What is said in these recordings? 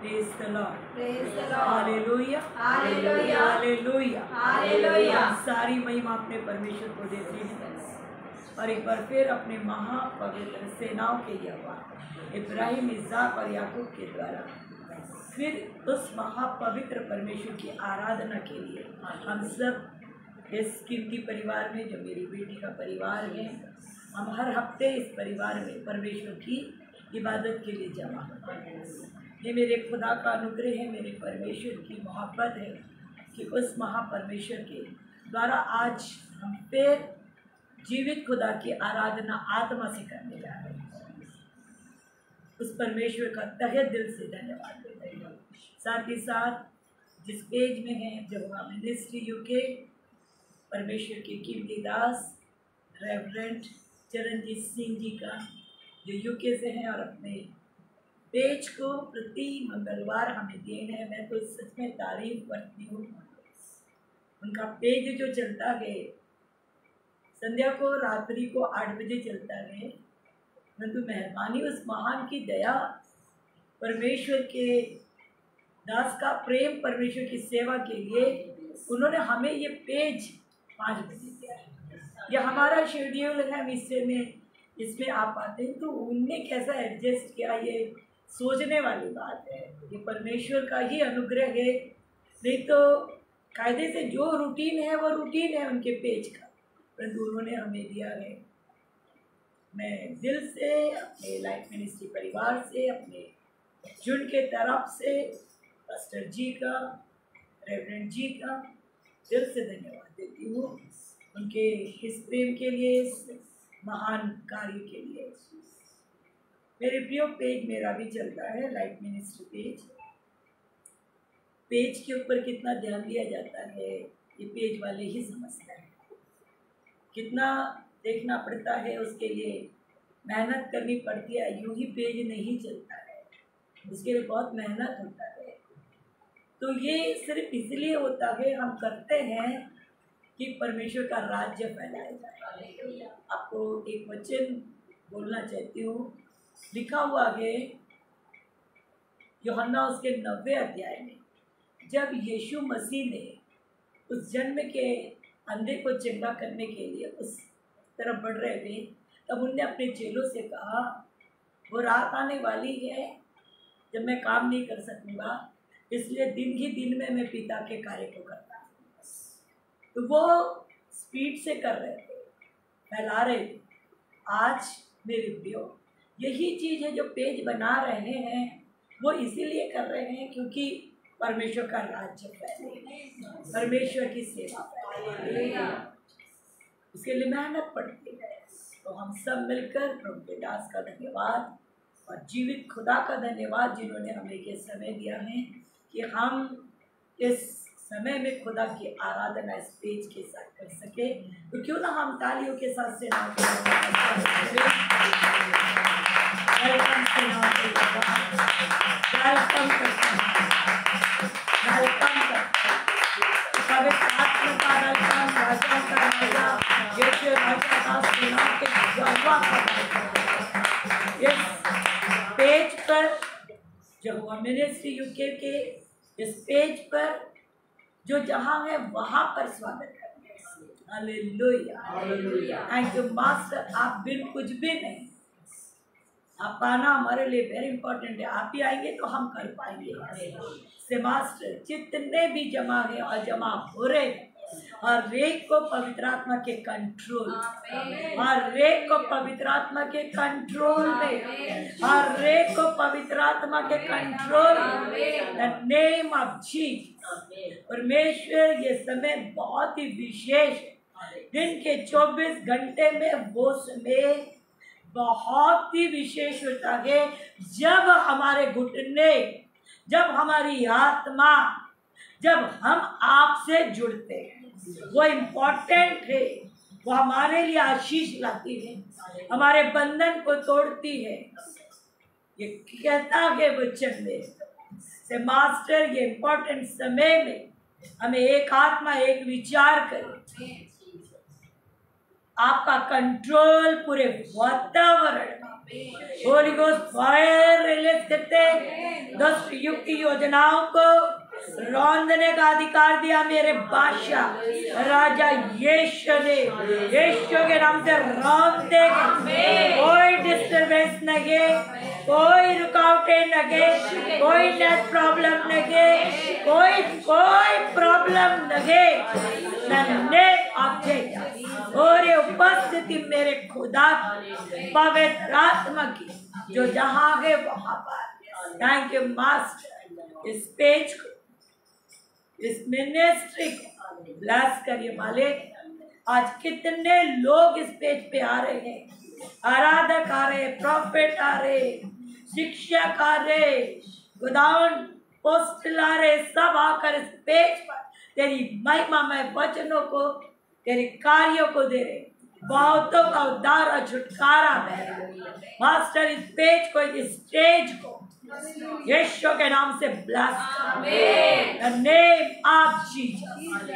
Praise the Lord. Praise the Lord. Hallelujah. Hallelujah. Hallelujah. Hallelujah. सारी महिमा अपने परमेश्वर को देते हैं और एक बार फिर अपने महापवित्र सेनाओं के यहोवा इब्राहिम, इस्हाक और याकूब के द्वारा फिर उस महापवित्र परमेश्वर की आराधना के लिए हम सब इस कीमती परिवार में, जो मेरी बेटी का परिवार है, हम हर हफ्ते इस परिवार में परमेश्वर की इबादत के लिए जमा होते हैं। ये मेरे खुदा का अनुग्रह है, मेरे परमेश्वर की मोहब्बत है कि उस महापरमेश्वर के द्वारा आज हम फिर जीवित खुदा की आराधना आत्मा से करने जा रहे हैं। उस परमेश्वर का तहे दिल से धन्यवाद देते हैं। साथ ही साथ जिस पेज में है यहोवा मिनिस्ट्री यूके, परमेश्वर के कीमती दास रेवरेंड चरणजीत सिंह जी का, जो यूके से हैं और अपने पेज को प्रति मंगलवार हमें देन है। मैं तो सच में तारीफ करती हूँ। उनका पेज जो चलता है, संध्या को रात्रि को 8 बजे चलता है, परंतु मेहरबानी उस महान की दया, परमेश्वर के दास का प्रेम परमेश्वर की सेवा के लिए उन्होंने हमें ये पेज 5 बजे दिया है। यह हमारा शेड्यूल है, हम इसमें आ पाते हैं, तो उनने कैसा एडजस्ट किया, ये सोचने वाली बात है। ये परमेश्वर का ही अनुग्रह है, नहीं तो कायदे से जो रूटीन है वो रूटीन है उनके पेज का, परंतु उन्होंने हमें दिया है। मैं दिल से अपने लाइफ मिनिस्ट्री परिवार से, अपने जुड़ के तरफ से पास्टर जी का, रेवरेंड जी का दिल से धन्यवाद देती हूँ उनके इस प्रेम के लिए, इस महान कार्य के लिए। मेरे प्रियो, पेज मेरा भी चलता है, लाइफ मिनिस्ट्री पेज। पेज के ऊपर कितना ध्यान दिया जाता है ये पेज वाले ही समझते हैं। कितना देखना पड़ता है, उसके लिए मेहनत करनी पड़ती है। यूं ही पेज नहीं चलता है, उसके लिए बहुत मेहनत होता है। तो ये सिर्फ इसलिए होता है, हम करते हैं कि परमेश्वर का राज्य फैलाया जाए। आपको एक वचन बोलना चाहती हूँ, लिखा हुआ है यूहन्ना उसके 9वें अध्याय में, जब यीशु मसीह ने उस जन्म के अंधे को चंगा करने के लिए उस तरफ बढ़ रहे थे, तब उनने अपने चेलों से कहा, वो रात आने वाली है जब मैं काम नहीं कर सकूँगा, इसलिए दिन ही दिन में मैं पिता के कार्य को करता हूँ। तो वो स्पीड से कर रहे थे, फैला रहे थे। आज मेरे प्रियो, यही चीज़ है जो पेज बना रहे हैं, वो इसीलिए कर रहे हैं क्योंकि परमेश्वर का राज्य फैले, परमेश्वर की सेवा फैले, उसके लिए मेहनत पड़ती है। तो हम सब मिलकर प्रभु के दास का धन्यवाद और जीवित खुदा का धन्यवाद, जिन्होंने हमें ये समय दिया है कि हम इस समय में खुदा की आराधना इस पेज के साथ कर सके। तो क्यों ना हम तालियों के साथ से नाम पेज पर यहोवा मिनिस्ट्री यूके के इस पेज पर जो जहाँ है वहाँ पर स्वागत करते हैं। Hallelujah, hallelujah. Thank you master, आप बिन कुछ भी नहीं, आप आना हमारे लिए वेरी इंपॉर्टेंट है। आप ही आएंगे तो हम कर पाएंगे। से मास्टर जितने भी जमा है और जमा हो रहे हैं, हर एक को पवित्र आत्मा के कंट्रोल, हर एक को पवित्र आत्मा के कंट्रोल में, हर एक को पवित्र आत्मा के control, the name of Jesus. परमेश्वर ये समय बहुत ही विशेष है। दिन के 24 घंटे में वो समय बहुत ही विशेष होता है जब हमारे घुटने, जब हमारी आत्मा, जब हम आपसे जुड़ते हैं। वो इम्पोर्टेंट है, वो हमारे लिए आशीष लाती है, हमारे बंधन को तोड़ती है। ये कहता है वचन में से मास्टर ये इम्पोर्टेंट समय में हमें एक आत्मा एक विचार करें, आपका कंट्रोल पूरे वातावरण में होली गोस्ट फायर रिलीज करते, दुष्ट युग की योजनाओं को रौंदने का अधिकार दिया मेरे बादशाह राजा यीशु ने। यीशु के नाम से रौंदते, कोई डिस्टर्बेंस नहीं, कोई रुकावटें नहीं, कोई नेट प्रॉब्लम नहीं, कोई प्रॉब्लम नहीं। और ये उपस्थिति मेरे खुदा पवित्र आत्मा की जो जहाँ है वहाँ पर। Thank you master. इस पेज को, इस मिनिस्ट्री को ब्लेस करिए मालिक। आज कितने लोग इस पेज पे आ रहे हैं, आराधक आ रहे, प्रॉफिट आ रहे, शिक्षक आ रहे, गोदाउन पोस्टल आ रहे, सब आकर इस पेज पर तेरी महिमामय वचनों को, तेरे कार्यों को दे रहे। बहुतों का उद्धार और छुटकारा दे मास्टर। इस पेज को, इस स्टेज को यीशु के नाम से ब्लेस कर, नेम ऑफ जीसस।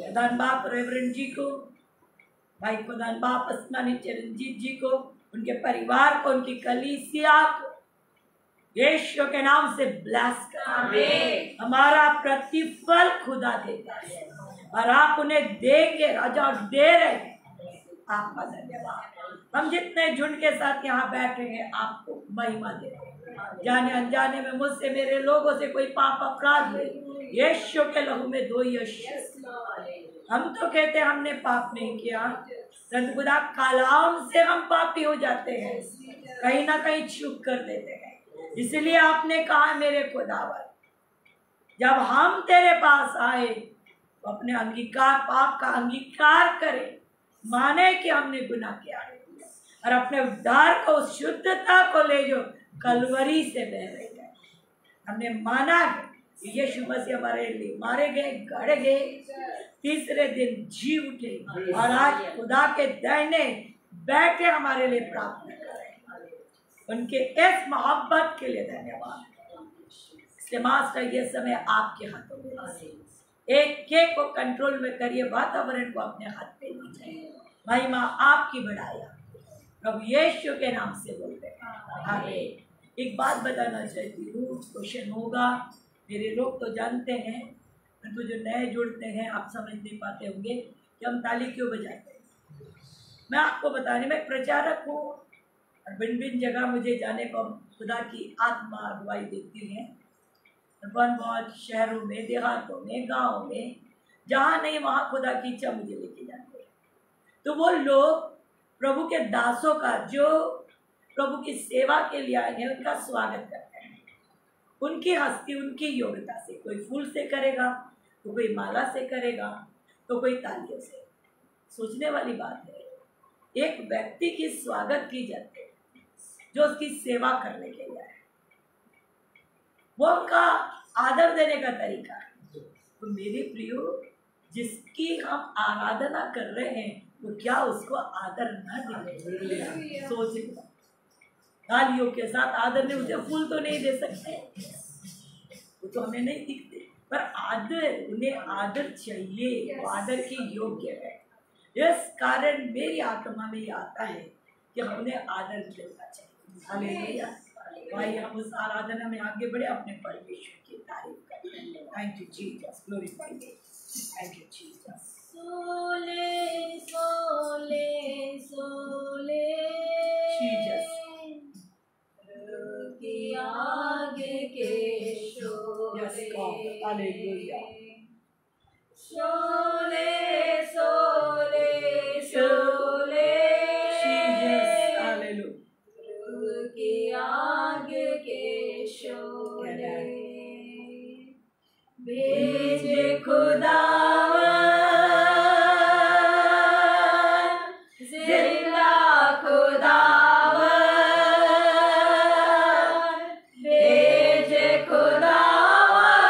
धन्यवाद रेवरेंड जी को, भाई को धन्यवाद, अस्मानी चिरंजीत जी को, उनके परिवार को, उनकी कलीसिया को यीशु के नाम से ब्लेस कर। हमारा प्रतिफल खुदा देता है और आप उन्हें देंगे राजा, और दे रहे हैं। आपका धन्यवाद। हम जितने झुंड के साथ यहाँ बैठे हैं आपको महिमा दे रहे हैं। जाने अनजाने में मुझसे, मेरे लोगों से कोई पाप अपराध नहीं, यीशु के लहू में धोई। हम तो कहते हैं हमने पाप नहीं किया, परंतु खुदा कलाम से हम पापी हो जाते हैं, कहीं ना कहीं चूक कर देते हैं। इसलिए आपने कहा मेरे खुदावर, जब हम तेरे पास आए तो अपने अंगीकार, पाप का अंगीकार करें, माने कि हमने गुनाह किया है, और अपने उद्धार को, शुद्धता को ले जो कलवरी से बह रही है। हमने माना है कि यीशु मसीह हमारे लिए मारे गए, गड़े गए, तीसरे दिन जी उठे, और आज खुदा के दाहिने बैठे हमारे लिए प्रार्थना कर रहे हैं। उनके इस मोहब्बत के लिए धन्यवाद। इसलिए मास्टर ये समय आपके हाथों में है, एक केक को कंट्रोल में करिए, वातावरण को अपने हाथ में लीजिए। महिमा आपकी बढ़ाया प्रभु यीशु के नाम से बोलते हैं आमीन। एक बात बताना चाहती हूँ, क्वेश्चन होगा, मेरे लोग तो जानते हैं, परंतु जो नए जुड़ते हैं आप समझ नहीं पाते होंगे कि हम ताली क्यों बजाते हैं। मैं आपको बताने में प्रचारक हूँ, और भिन्न भिन्न जगह मुझे जाने को खुदा की आत्मा अगुवाई देती है। बहुत शहरों में, देहातों में, गाँव में, जहाँ नहीं वहाँ खुदा की इच्छा मुझे लेके जाती है। तो वो लोग प्रभु के दासों का, जो प्रभु की सेवा के लिए आए हैं, उनका स्वागत करते हैं। उनकी हस्ती, उनकी योग्यता से, कोई फूल से करेगा, तो कोई माला से करेगा, तो कोई तालियों से। सोचने वाली बात है, एक व्यक्ति की स्वागत की जाती है जो उसकी सेवा करने के लिए आए, वो उनका आदर देने का तरीका है। तो मेरे प्रियो, जिसकी हम आराधना कर रहे हैं, तो क्या उसको आदर न दें? सोच, तालियों के साथ आदर नहीं, उसे फूल तो नहीं दे सकते, वो तो हमें नहीं दिखते, पर आदर, उन्हें आदर चाहिए, वो आदर के योग्य है। इस कारण मेरी आत्मा में ये आता है कि उन्हें आदर देना चाहिए। हालेलुया। भाई हम उस आराधना में आगे बढ़े, अपने परमेश्वर की तारीफ करें। Thank you Jesus, glorify you, thank you Jesus. Sole Sole Sole Jesus, आग के Yes, God. Hallelujah. Sholay Sholay Sholay Jesus. Hallelujah. की आग के शोले भेज खुदावन जिंदा खुदावन भेज खुदावन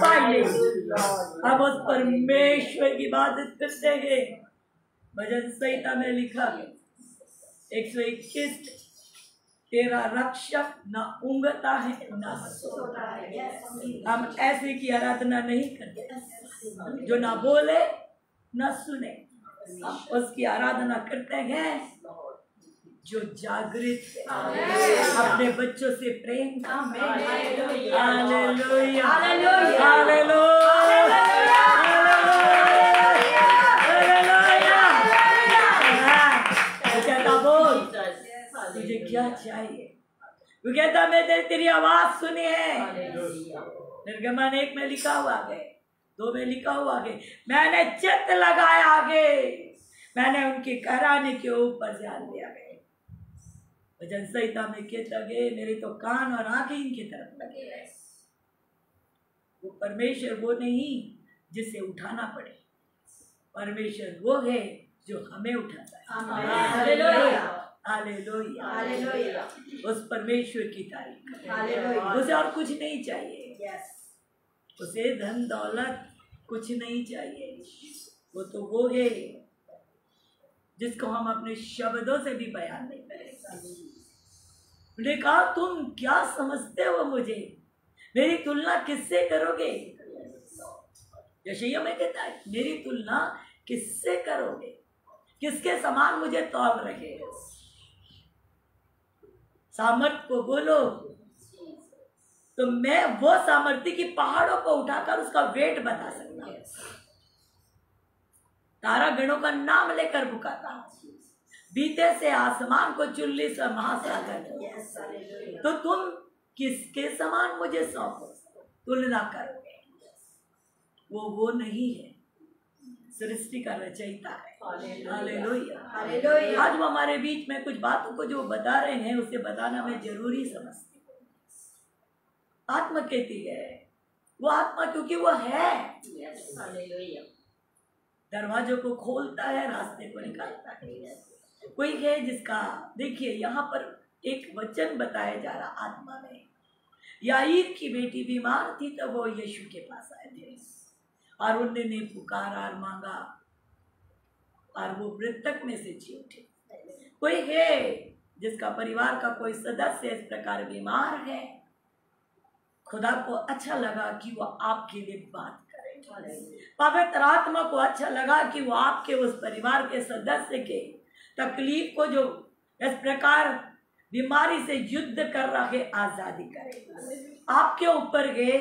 फाइनेंस। हम उस परमेश्वर की इबादत करते हैं। भजन संहिता में लिखा है 121, तेरा रक्षक न ऊँघता है न सोता है। हम ऐसे की आराधना नहीं करते जो ना बोले न सुने, हम उसकी आराधना करते हैं जो जागृत है, अपने बच्चों से प्रेम। Hallelujah hallelujah hallelujah. कहता बोल तुझे क्या चाहिए, वो कहता मैं तेरी आवाज सुनी है। निर्गमन 1 में लिखा हुआ है, 2 में लिखा हुआ है, मैंने चित्त लगाया आगे, मैंने उनके कराने के ऊपर ध्यान दिया गया। भजन संहिता में कहता गए मेरे तो कान और आंखें इनकी तरफ लगे रहे। वो परमेश्वर वो नहीं जिसे उठाना पड़े, परमेश्वर वो है जो हमें उठाता है। Hallelujah hallelujah hallelujah. उस परमेश्वर की तारीफ, उसे और कुछ नहीं चाहिए, उसे धन दौलत कुछ नहीं चाहिए। वो तो वो है जिसको हम अपने शब्दों से भी बयान नहीं करेंगे। उन्होंने कहा तुम क्या समझते हो मुझे, मेरी तुलना किससे करोगे। यशायाह में कहता है मेरी तुलना किससे करोगे, किसके समान मुझे तौल रहे हो। सामर्थ को बोलो तो मैं वो सामर्थ्य की पहाड़ों को उठाकर उसका वेट बता सकता हूं। तारा गणों का नाम लेकर पुकारता, बीते से आसमान को चुल्ली से महासागर। तो तुम किसके समान मुझे सौंपो, तुलना करोगे। वो नहीं है, सृष्टि का रचयिता है। Hallelujah hallelujah. आज वो हमारे बीच में कुछ बातों को जो बता रहे हैं उसे बताना मैं जरूरी समझती हूँ। आत्मा कहती है, वो आत्मा क्योंकि वो है, दरवाजों को खोलता है, रास्ते को निकालता है। कोई है जिसका, देखिए यहाँ पर एक वचन बताया जा रहा आत्मा में, याईर की बेटी बीमार थी तो वो यीशु के पास आए थे और उन्होंने पुकारा और मांगा और वो मृतक में से जी उठे। कोई है जिसका परिवार का कोई सदस्य इस प्रकार बीमार है, खुदा को अच्छा लगा कि वो आपके लिए बात करे, पवित्र आत्मा को अच्छा लगा कि वो आपके उस परिवार के सदस्य के तकलीफ को जो इस प्रकार बीमारी से युद्ध कर रहे आजादी करे। आपके ऊपर गए,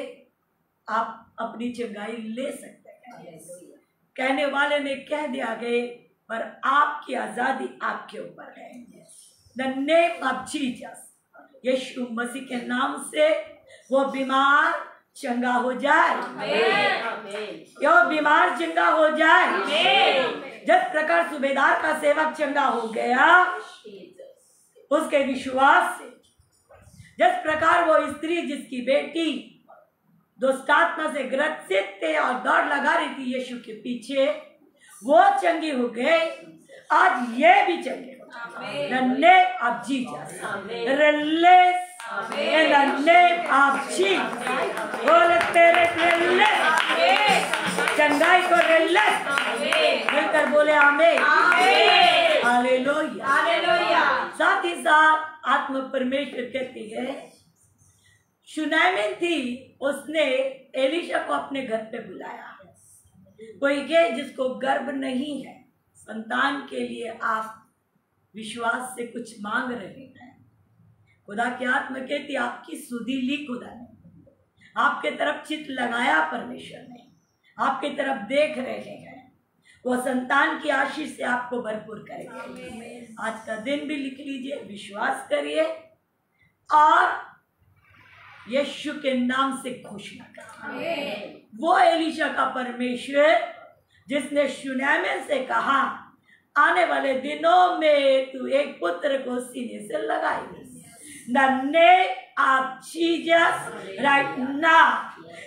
आप अपनी चंगाई ले सकते हैं। कहने वाले ने कह दिया गए पर आपकी आजादी आपके ऊपर है। द नेम ऑफ जीसस, यीशु मसीह के नाम से वो बीमार चंगा हो जाए। यो बीमार चंगा हो जाए। जिस प्रकार सूबेदार का सेवक चंगा हो गया उसके विश्वास से, जिस प्रकार वो स्त्री जिसकी बेटी दुष्टात्मा से ग्रसित थे और दौड़ लगा रही थी यीशु के पीछे, वो चंगी हो गए, आज ये भी चंगे हो जाए। The name of Jesus, release in the name of Jesus, Holy Spirit release, चंगाई को release, मिलकर बोले आमीन, हालेलुया हालेलुया। साथ ही साथ आत्मा परमेश्वर कहती है, शुनैमिन थी, उसने एलीशा को अपने घर पे बुलाया। कोई है जिसको गर्भ नहीं है, संतान के लिए आप विश्वास से कुछ मांग रहे हैं, खुदा की आत्मा कहती आपकी सुधि ली खुदा ने, आपके तरफ चित्त लगाया परमेश्वर ने, आपकी तरफ देख रहे हैं, वो संतान की आशीष से आपको भरपूर करेंगे। आज का दिन भी लिख लीजिए, विश्वास करिए और यीशु के नाम से घोषणा करिए। वो एलीशा का परमेश्वर जिसने शुनैमिन से कहा आने वाले दिनों में तू एक पुत्र को सीने से लगाएगी। The name of Jesus right now,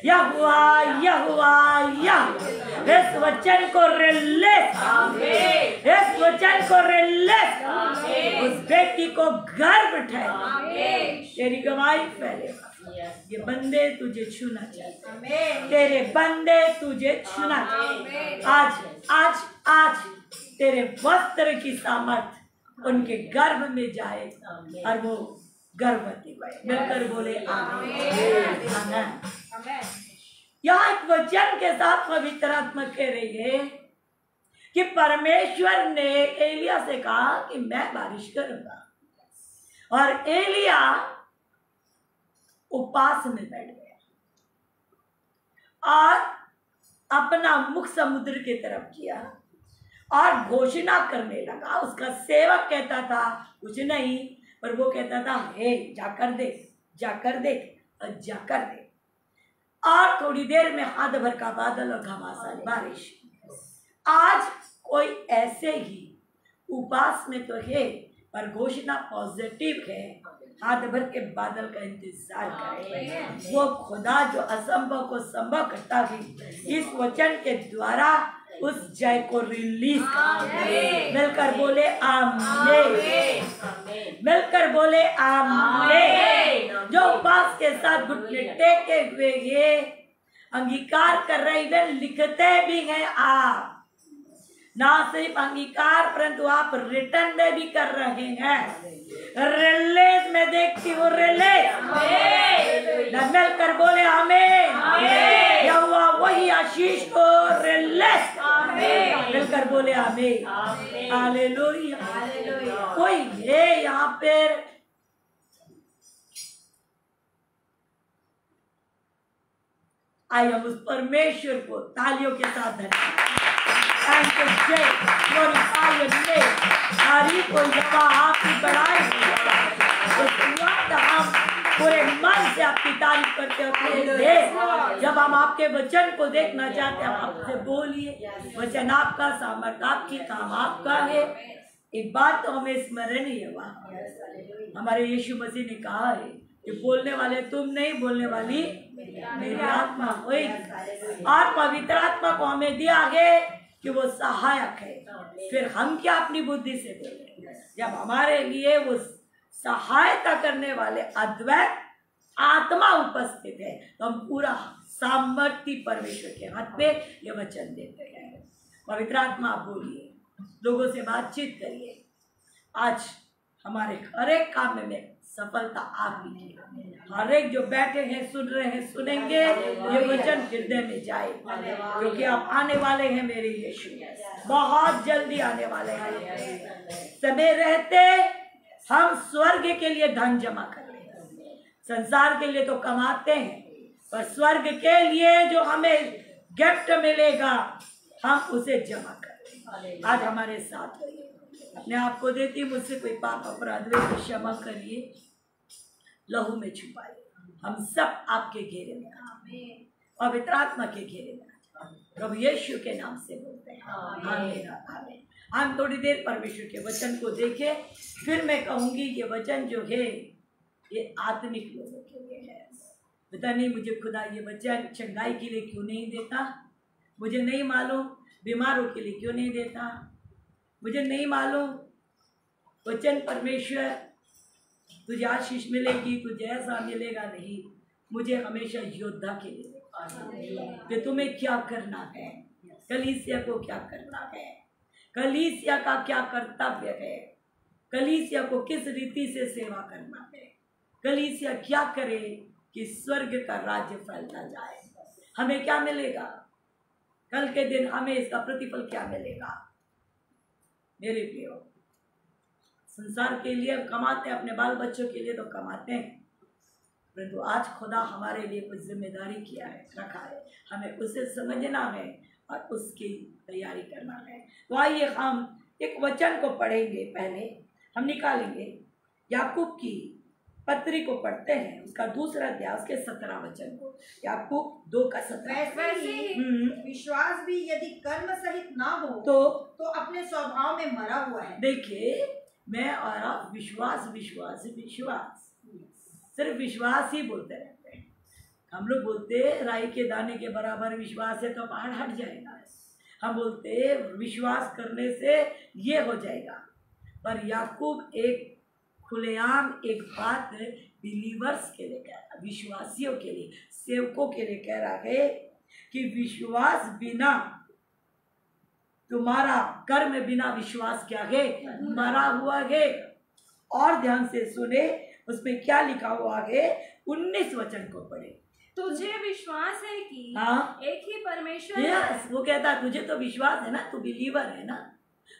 यहोवा यहोवा यहोवा, इस वचन को रिलीज, इस वचन को रिलीज, उस बेटी को गर्भ ठहरे, तेरी गवाही फैलेगा, ये बंदे तुझे छूना चाहते, तेरे बंदे तुझे छूना चाहते। आज आज आज तेरे वस्त्र की सामर्थ उनके गर्भ में जाए और वो गर्भवती बने। मिलकर बोले आमीन। आमीन। यहाँ एक वचन के साथ पवित्र आत्मा कह रही है कि परमेश्वर ने एलिया से कहा कि मैं बारिश करूंगा, और एलिया उपवास में बैठ गया और अपना मुख समुद्र की तरफ किया और घोषणा करने लगा। उसका सेवक कहता था कुछ नहीं, पर वो कहता था हे जाकर देख, जाकर देख और जाकर देख। और थोड़ी देर में हाथ भर का बादल और घमासान बारिश। आज कोई ऐसे ही उपवास में तो है, पर घोषणा पॉजिटिव है। हाथ भर के बादल का इंतजार करें। वो खुदा जो असंभव को संभव करता है, इस वचन के द्वारा उस जय को रिलीज करें। मिलकर बोले आमीन। मिलकर बोले आमीन। जो उपवास के साथ घुटने टेके हुए ये अंगीकार कर रहे हैं, लिखते भी हैं आप, ना सिर्फ अंगीकार परंतु आप रिटर्न में भी कर रहे हैं। रिलीज में देखती हूँ, रिलीज। मिलकर बोले आमीन। यहोवा वही आशीष को रिलीज। मिलकर बोले आमीन। हालेलुया। कोई है यहाँ पर आइए हम उस परमेश्वर को तालियों के साथ धन्यवाद। थैंक यू, जय ग्लोरीफाई योर नेम। तारीफ हो यहोवा, आपकी बड़ाई हो। हम पूरे मन से आपकी तारीफ करते हैं। जब हम आपके वचन को देखना चाहते हैं, हम आपसे बोलिए। वचन आपका, सामर्थ आपकी, काम आपका है। एक बात तो हमें स्मरणीय हुआ, हमारे यीशु मसीह ने कहा है कि बोलने वाले तुम नहीं, बोलने वाली मेरी आत्मा होगी। और पवित्र आत्मा को हमें दिया है कि वो सहायक है। फिर हम क्या अपनी बुद्धि से बोले? जब हमारे लिए वो सहायता करने वाले अद्वैत आत्मा उपस्थित है, तो हम पूरा सामर्थ्य परमेश्वर के हाथ पे ये वचन देते हैं। पवित्र आत्मा आप बोलिए, लोगों से बातचीत करिए। आज हमारे हर एक काम में सफलता आप ही की। हर एक जो बैठे हैं, सुन रहे हैं, सुनेंगे, ये वचन हृदय में जाए, क्योंकि आप आने वाले हैं मेरे यीशु, बहुत जल्दी आने वाले हैं। समय रहते हम स्वर्ग के लिए धन जमा कर लें। संसार के लिए तो कमाते हैं, पर स्वर्ग के लिए जो हमें गिफ्ट मिलेगा हम उसे जमा करें। आज हमारे साथ रहिए। अपने आप को देती, मुझसे कोई पाप अपराध हुए तो क्षमा करिए, लहू में छुपाइए। हम सब आपके घेरे में आए, पवित्र आत्मा के घेरे में आए। प्रभु यीशु के नाम से बोलते हैं आमीन। आमीन। हम थोड़ी देर परमेश्वर के वचन को देखें, फिर मैं कहूँगी ये वचन जो है ये आत्मिक लोगों के लिए है। पता नहीं मुझे खुदा ये वचन चंगाई के लिए क्यों नहीं देता, मुझे नहीं मालूम बीमारों के लिए क्यों नहीं देता, मुझे नहीं मालूम। वचन परमेश्वर तुझे आशीष मिलेगी, तुझे ऐसा मिलेगा, नहीं, मुझे हमेशा योद्धा के लिए कि तुम्हें क्या करना है, कलीसिया को क्या करना है, कलीसिया का क्या कर्तव्य है, कलीसिया को किस रीति से सेवा करना है, कलीसिया क्या करे कि स्वर्ग का राज्य फैलता जाए। हमें क्या मिलेगा कल के दिन, हमें इसका प्रतिफल क्या मिलेगा। मेरे प्रियो, संसार के लिए कमाते हैं, अपने बाल बच्चों के लिए तो कमाते हैं, परंतु आज खुदा हमारे लिए कुछ जिम्मेदारी किया है, रखा है, हमें उसे समझना है और उसकी तैयारी करना है। तो आइए हम एक वचन को पढ़ेंगे। पहले हम निकालेंगे याकूब की पत्री को पढ़ते हैं, उसका दूसरा अध्याय, उसके 17 वचन को। याकूब 2:17। वैसे ही विश्वास भी यदि कर्म सहित ना हो तो अपने स्वभाव में मरा हुआ है। देखिए, मैं और आप विश्वास विश्वास विश्वास, सिर्फ विश्वास ही बोलते रहते हैं। हम लोग बोलते राई के दाने के बराबर विश्वास है तो पहाड़ हट जाएगा। हम बोलते विश्वास करने से ये हो जाएगा, पर याकूब एक खुलेआम एक बात बिलीवर्स के लिए कह रहा, विश्वासियों के लिए, सेवकों के लिए कह रहा है कि विश्वास बिना, तुम्हारा कर्म बिना विश्वास क्या है, मरा हुआ है। और ध्यान से सुने, उसमें क्या लिखा हुआ है, 19 वचन को पढ़े। तुझे विश्वास है कि हाँ, एक ही परमेश्वर यस, है। वो कहता है तुझे तो विश्वास है ना, तू बिलीवर है ना,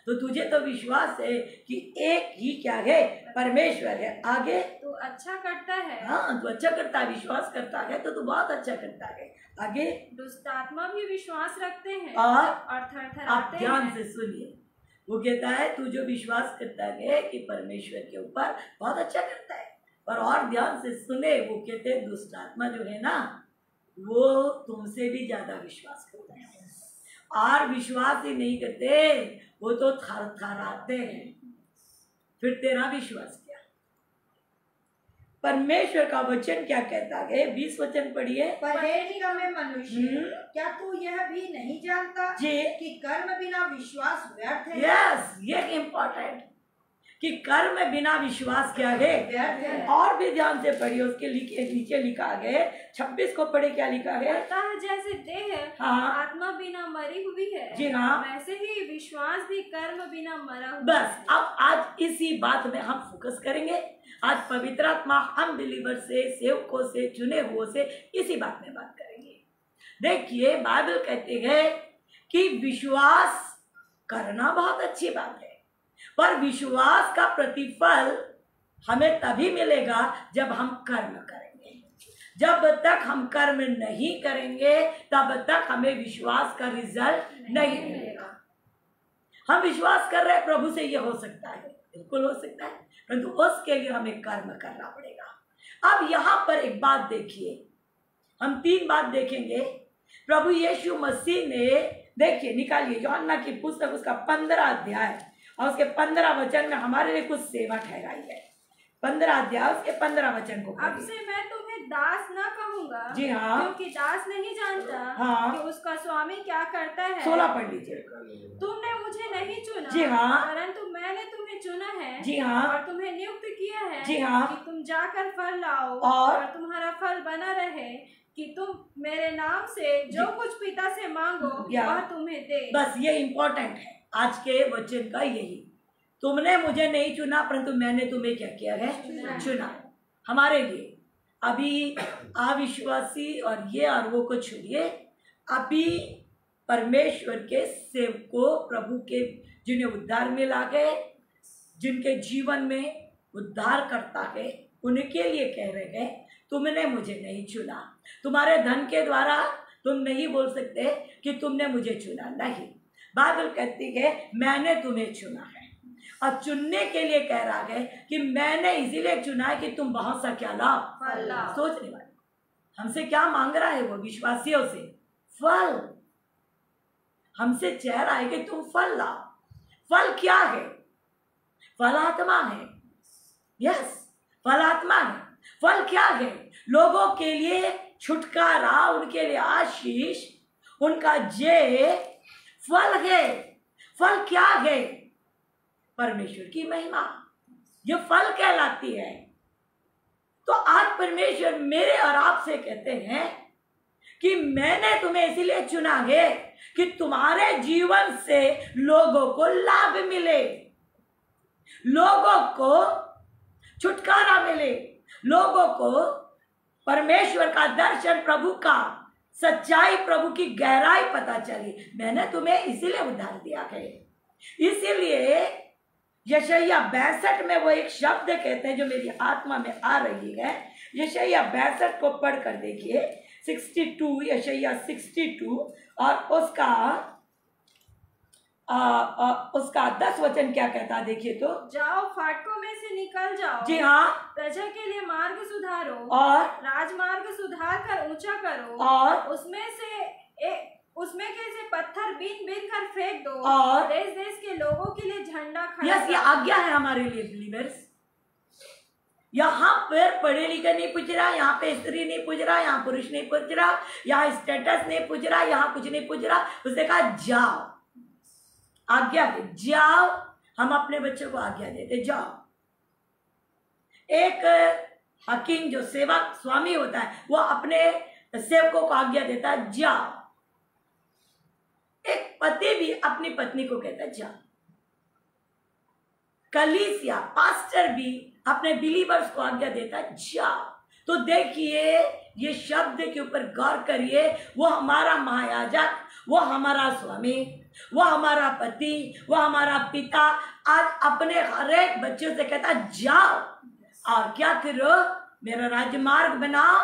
तो तुझे तो विश्वास है कि एक ही क्या है, परमेश्वर है। आगे, तू अच्छा करता है। हाँ, तू अच्छा करता है, विश्वास करता है तो तू बहुत अच्छा करता है। आगे, दुष्ट आत्मा भी विश्वास रखते हैं और और आप थरथराते ध्यान हैं। से सुनिए, वो कहता है तू जो विश्वास करता है कि परमेश्वर के ऊपर, बहुत अच्छा करता है। और ध्यान से सुने, वो कहते हैं दुष्ट आत्मा जो है ना, वो तुमसे भी ज्यादा विश्वास करता है, और विश्वास ही नहीं करते, वो तो थरथराते हैं। फिर तेरा विश्वास क्या? परमेश्वर का वचन क्या कहता है? 20 वचन पढ़िए। पर हे निकम्मे मनुष्य, क्या तू यह भी नहीं जानता जी, कि कर्म बिना विश्वास व्यर्थ है? यस, ये इम्पोर्टेंट कि कर्म बिना विश्वास क्या है, व्यर्थ है। और भी ध्यान से पढ़िए, उसके नीचे लिखा है, 26 को पढ़े, क्या लिखा है? अतः जैसे देह हाँ, आत्मा बिना मरी हुई है, जी हाँ, वैसे ही विश्वास भी कर्म बिना मरा हुआ बस है। अब आज इसी बात में हम फोकस करेंगे। आज पवित्र आत्मा हम बिलीवर से, सेवकों से, चुने हुओं से इसी बात में बात करेंगे। देखिए, बाइबल कहती है कि विश्वास करना बहुत अच्छी बात है, पर विश्वास का प्रतिफल हमें तभी मिलेगा जब हम कर्म करेंगे। जब तक हम कर्म नहीं करेंगे तब तक हमें विश्वास का रिजल्ट नहीं मिलेगा। हम विश्वास कर रहे हैं प्रभु से, ये हो सकता है, बिल्कुल हो सकता है, परंतु उसके लिए हमें कर्म करना पड़ेगा। अब यहाँ पर एक बात देखिए, हम 3 बात देखेंगे। प्रभु यीशु मसीह ने, देखिए, निकालिए यूहन्ना की पुस्तक, उसका 15 अध्याय और उसके 15 वचन में हमारे लिए कुछ सेवा ठहराई है। 15 अध्याय उसके 15 वचन को अब से मैं तुम्हें दास न कहूँगा, जी हाँ, क्योंकि दास नहीं जानता हाँ, कि उसका स्वामी क्या करता है। 16 पढ़ लीजिए। तुमने मुझे नहीं चुना, जी हाँ, परंतु मैंने तुम्हें चुना है, जी हाँ, और तुम्हें नियुक्त किया है, जी हाँ, कि तुम जाकर फल लाओ और तुम्हारा फल बना रहे, कि तुम मेरे नाम से जो कुछ पिता से मांगो वह तुम्हें दे। बस ये इम्पोर्टेंट है आज के वचन का, यही, तुमने मुझे नहीं चुना परंतु मैंने तुम्हें क्या किया है, चुना हमारे लिए। अभी अविश्वासी और ये और वो को छोड़िए, अभी परमेश्वर के सेवकों, प्रभु के, जिन्हें उद्धार मिला गए, जिनके जीवन में उद्धार करता है, उनके लिए कह रहे हैं तुमने मुझे नहीं चुना। तुम्हारे धन के द्वारा तुम नहीं बोल सकते कि तुमने मुझे चुना, नहीं। बाइबल कहती है मैंने तुम्हें चुना है, और चुनने के लिए कह रहा है कि मैंने इसीलिए चुना है कि तुम बहुत सा क्या लाओ, फल लाओ। सोचने वाले, हमसे क्या मांग रहा है वो? विश्वासियों से फल। हमसे चाह रहा है कि तुम फल लाओ। फल क्या है? फल आत्मा है। यस, फल आत्मा है। फल क्या है? लोगों के लिए छुटकारा, उनके लिए आशीष, उनका जय फल है। फल क्या है? परमेश्वर की महिमा, ये फल कहलाती है। तो आज परमेश्वर मेरे और आपसे कहते हैं कि मैंने तुम्हें इसीलिए चुना है कि तुम्हारे जीवन से लोगों को लाभ मिले, लोगों को छुटकारा मिले, लोगों को परमेश्वर का दर्शन, प्रभु का सच्चाई, प्रभु की गहराई पता चली। मैंने तुम्हें इसीलिए उद्धार दिया है। इसीलिए यशायाह 62 में वो एक शब्द कहते हैं जो मेरी आत्मा में आ रही है। यशायाह 62 को पढ़कर देखिए, 62, यशायाह 62 और उसका 10 वचन क्या कहता है देखिए तो। जाओ, फाटकों में से निकल जाओ। जी हाँ, प्रजा के लिए मार्ग सुधारो, और राजमार्ग सुधार कर ऊंचा करो, और उसमें के से पत्थर बीन बीन कर फेंक दो, और देश देश के लोगों के लिए झंडा खड़ा यस, ये आज्ञा है हमारे लिए बिलीवर्स। यहाँ पर पढ़े लिखे नहीं पूछ रहा, यहाँ पे स्त्री नहीं पूछ रहा, यहाँ पुरुष नहीं पूछ रहा, यहाँ स्टेटस नहीं पूछ रहा, यहाँ कुछ नहीं पूछ रहा। उसने कहा जाओ, आज्ञा दे, जाओ। हम अपने बच्चों को आज्ञा देते, जाओ। एक किंग जो सेवक स्वामी होता है वो अपने सेवकों को आज्ञा देता है जाओ। एक पति भी अपनी पत्नी को कहता है जाओ। कलीसिया पास्टर भी अपने बिलीवर्स को आज्ञा देता है जाओ। तो देखिए ये शब्द के ऊपर गौर करिए, वो हमारा महायाजक, वो हमारा स्वामी, वो हमारा पति, वो हमारा पिता आज अपने हर एक बच्चों से कहता जाओ और क्या करो, मेरा राजमार्ग बनाओ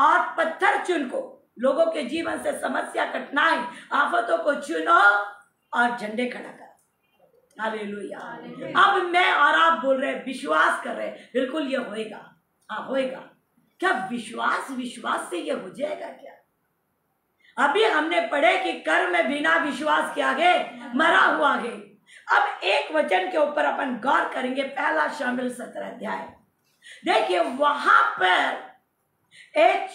और पत्थर चुनको, लोगों के जीवन से समस्या, कठिनाई, आफतों को चुनो और झंडे खड़ा करो। हालेलुया। अब मैं और आप बोल रहे हैं, विश्वास कर रहे हैं, बिल्कुल ये होएगा। हाँ होएगा। क्या विश्वास से ये हो जाएगा क्या? अभी हमने पढ़े कि कर्म में बिना विश्वास के आगे मरा हुआ है। अब एक वचन के ऊपर अपन गौर करेंगे, पहला शामिल 17 अध्याय। देखिए वहां पर एक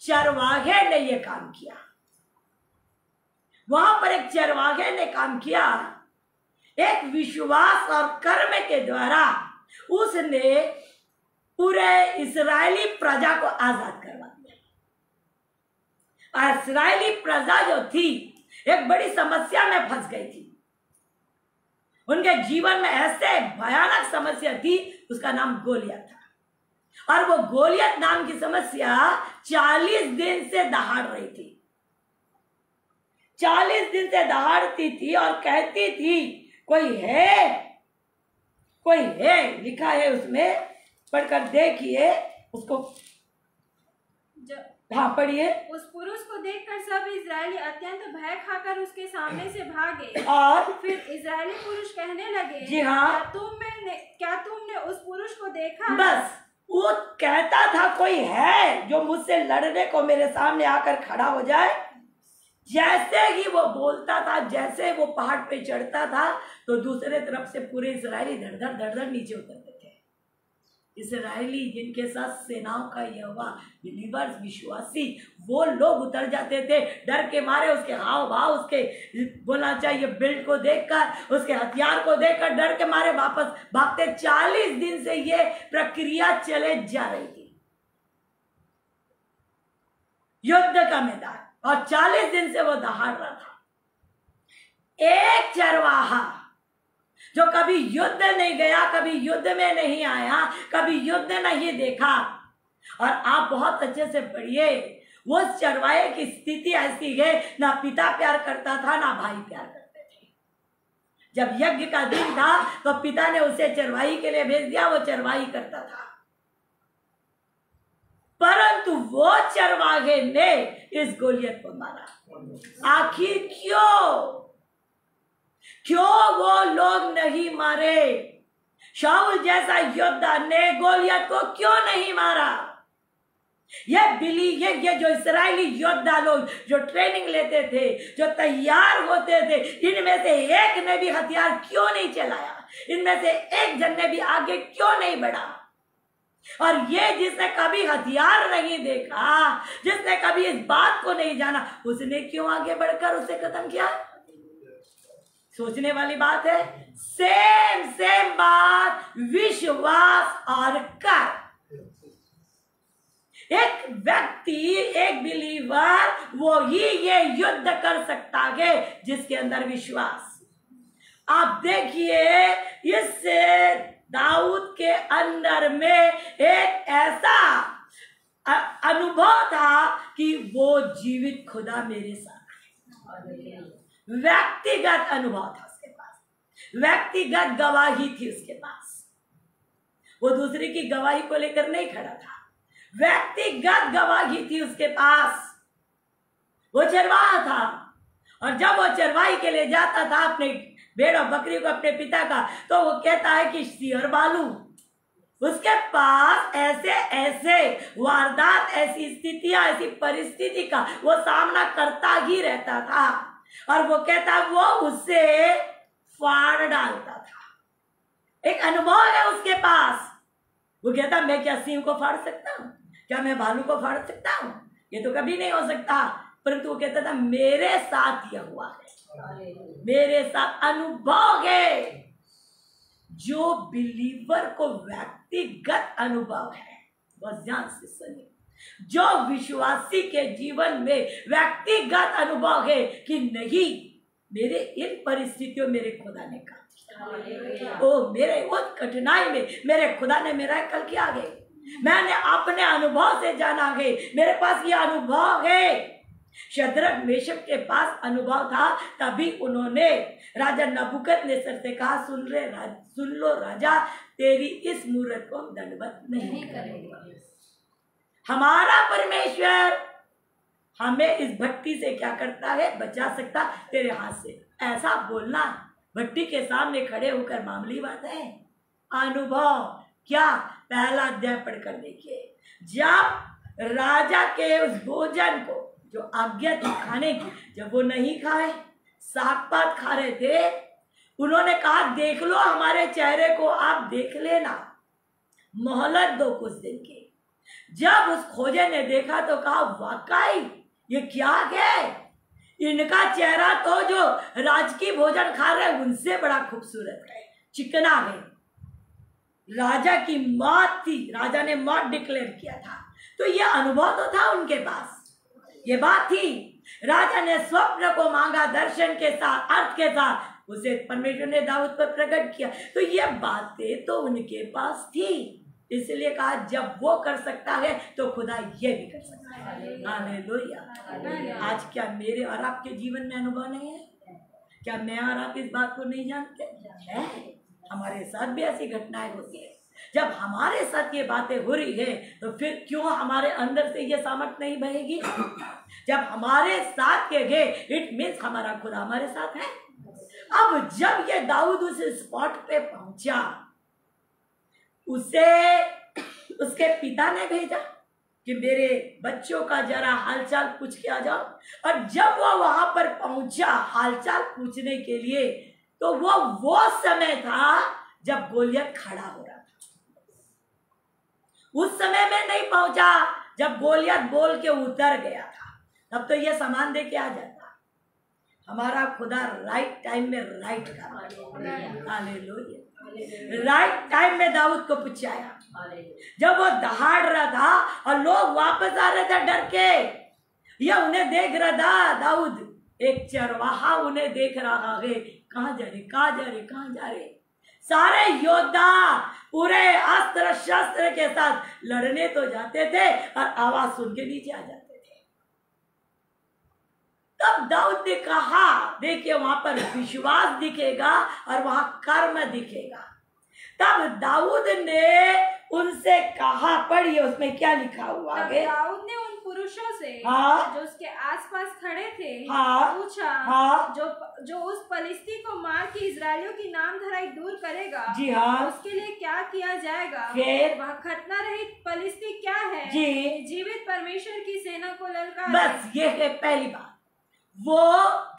चरवाहे ने ये काम किया। वहां पर एक चरवाहे ने काम किया, एक विश्वास और कर्म के द्वारा उसने पूरे इस्राएली प्रजा को आजाद करवा दिया। और इस्राएली प्रजा जो थी एक बड़ी समस्या में फंस गई थी। उनके जीवन में ऐसे भयानक समस्या थी, उसका नाम गोलियत था। और वो गोलियत नाम की समस्या 40 दिन से दहाड़ रही थी। 40 दिन से दहाड़ती थी और कहती थी कोई है, लिखा है उसमें, पढ़कर देखिए उसको। हाँ पढ़िए। उस पुरुष को देखकर सब इजरायली अत्यंत भय खाकर उसके सामने से भागे। और फिर इजरायली पुरुष कहने लगे, जी हाँ, क्या तुमने उस पुरुष को देखा? बस वो कहता था कोई है जो मुझसे लड़ने को मेरे सामने आकर खड़ा हो जाए। जैसे ही वो बोलता था, जैसे वो पहाड़ पे चढ़ता था, तो दूसरे तरफ से पूरे इजरायली धड़ नीचे उतरते थे। इस्राएली जिनके साथ सेनाओं का यहोवा, बिलीवर्स, विश्वासी, वो लोग उतर जाते थे डर के मारे। उसके हाव भाव, उसके बोलना चाहिए बिल्ड को देखकर, उसके हथियार को देखकर डर के मारे वापस भागते। 40 दिन से ये प्रक्रिया चले जा रही थी, युद्ध का मैदान, और 40 दिन से वो दहाड़ रहा था। एक चरवाहा जो कभी युद्ध नहीं गया, कभी युद्ध में नहीं आया, कभी युद्ध नहीं देखा। और आप बहुत अच्छे से पढ़िए, वो चरवाहे की स्थिति ऐसी है, ना पिता प्यार करता था ना भाई प्यार करते थे। जब यज्ञ का दिन था तो पिता ने उसे चरवाही के लिए भेज दिया, वो चरवाही करता था। परंतु वो चरवाहे ने इस गोलियत को मारा। आखिर क्यों वो लोग नहीं मारे? शाऊल जैसा योद्धा ने गोलियत को क्यों नहीं मारा? ये जो इस्राएली योद्धा लोग जो ट्रेनिंग लेते थे, जो तैयार होते थे, इनमें से एक ने भी हथियार क्यों नहीं चलाया? इनमें से एक जन ने भी आगे क्यों नहीं बढ़ा? और ये जिसने कभी हथियार नहीं देखा, जिसने कभी इस बात को नहीं जाना, उसने क्यों आगे बढ़कर उसे खत्म किया? सोचने वाली बात है। सेम बात विश्वास और कर। एक व्यक्ति, एक बिलीवर, वो ही ये युद्ध कर सकता है जिसके अंदर विश्वास। आप देखिए इस दाऊद के अंदर में एक ऐसा अनुभव था कि वो जीवित खुदा मेरे साथ है। व्यक्तिगत अनुभव था उसके पास, व्यक्तिगत गवाही थी उसके पास। वो दूसरे की गवाही को लेकर नहीं खड़ा था, व्यक्तिगत गवाही थी उसके पास। वो चरवाहा था, और जब वो चरवाही के लिए जाता था अपने भेड़ और बकरी को अपने पिता का, तो वो कहता है कि सिर बालू। उसके पास ऐसे वारदात, ऐसी स्थितियां, ऐसी परिस्थिति का वो सामना करता ही रहता था, और वो कहता वो उससे फाड़ डालता था। एक अनुभव है उसके पास। वो कहता मैं क्या सिंह को फाड़ सकता हूँ? क्या मैं भालू को फाड़ सकता हूँ? ये तो कभी नहीं हो सकता। परंतु वो कहता था मेरे साथ यह हुआ है, मेरे साथ अनुभव है। जो बिलीवर को व्यक्तिगत अनुभव है, बहुत ध्यान से सुनिए। जो विश्वासी के जीवन में व्यक्तिगत अनुभव है कि नहीं, मेरे इन परिस्थितियों मेरे खुदा ने काम किया, ओ मेरे उस कठिनाई में मेरे खुदा ने मेरा कल किया है, मैंने अपने अनुभव से जाना है, मेरे पास ये अनुभव है। शद्रक मेशक के पास अनुभव था, तभी उन्होंने राजा नबूकदनेस्सर से कहा, सुन लो राजा, तेरी इस मूरत को दंडवत नहीं करेंगे। हमारा परमेश्वर हमें इस भट्टी से क्या करता है, बचा सकता तेरे हाथ से। ऐसा बोलना भट्टी के सामने खड़े होकर मामूली बात है। अनुभव क्या, पहला अध्याय पढ़कर देखिए। जब राजा के उस भोजन को जो आज्ञा थी खाने की, जब वो नहीं खाए, साग पात खा रहे थे, उन्होंने कहा देख लो हमारे चेहरे को, आप देख लेना, मोहलत दो कुछ दिन की। जब उस खोजे ने देखा तो कहा वाकई ये क्या है, इनका चेहरा तो जो राजकीय भोजन खा रहे उनसे बड़ा खूबसूरत है, चिकना है। राजा की मौत थी, राजा ने मौत डिक्लेयर किया था, तो ये अनुभव तो था उनके पास, ये बात थी। राजा ने स्वप्न को मांगा, दर्शन के साथ, अर्थ के साथ, उसे परमेश्वर ने दाऊद पर प्रकट किया, तो ये बातें तो उनके पास थी। इसलिए कहा जब वो कर सकता है तो खुदा ये भी कर सकता है। हालेलुया। आज क्या मेरे और आपके जीवन में अनुभव नहीं है? क्या मैं और आप इस बात को नहीं जानते हैं? हमारे साथ भी ऐसी घटनाएं होती है। जब हमारे साथ ये बातें हो रही है तो फिर क्यों हमारे अंदर से ये सामर्थ नहीं बहेगी? जब हमारे साथ ये है, इट मीन्स हमारा खुदा हमारे साथ है। अब जब ये दाऊद उस स्पॉट पे पहुंचा, उसे उसके पिता ने भेजा कि मेरे बच्चों का जरा हालचाल पूछ के आ जाओ। और जब वो वहां पर पहुंचा हालचाल पूछने के लिए, तो वो समय था जब गोलियत खड़ा हो रहा था। उस समय में नहीं पहुंचा जब गोलियत बोल के उतर गया था, तब तो ये सामान दे के आ जाता। हमारा खुदा राइट टाइम में राइट का, हालेलुया। राइट टाइम में दाऊद को पुचाया। जब वो दहाड़ रहा था और लोग वापस आ रहे थे डर के, या उन्हें देख रहा था दाऊद, एक चरवाहा उन्हें देख रहा है, कहाँ जा रहे, कहाँ जा रहे, कहाँ जा रहे। सारे योद्धा पूरे अस्त्र शस्त्र के साथ लड़ने तो जाते थे और आवाज सुन के नीचे आ जाते थे। तब दाऊद ने कहा, देखिए वहां पर विश्वास दिखेगा और वहां कर्म दिखेगा। तब दाऊद ने उनसे कहा, पढ़िए उसमें क्या लिखा हुआ है। दाऊद ने उन पुरुषों से जो उसके आसपास खड़े थे पूछा, जो उस पलिश्ती को मार के इजरायलियों की नाम धराई दूर करेगा, जी हाँ, उसके लिए क्या किया जाएगा? वह खतना रहित पलिश्ती क्या है जी? जीवित परमेश्वर की सेना को ललकार। बस ये है पहली बात। वो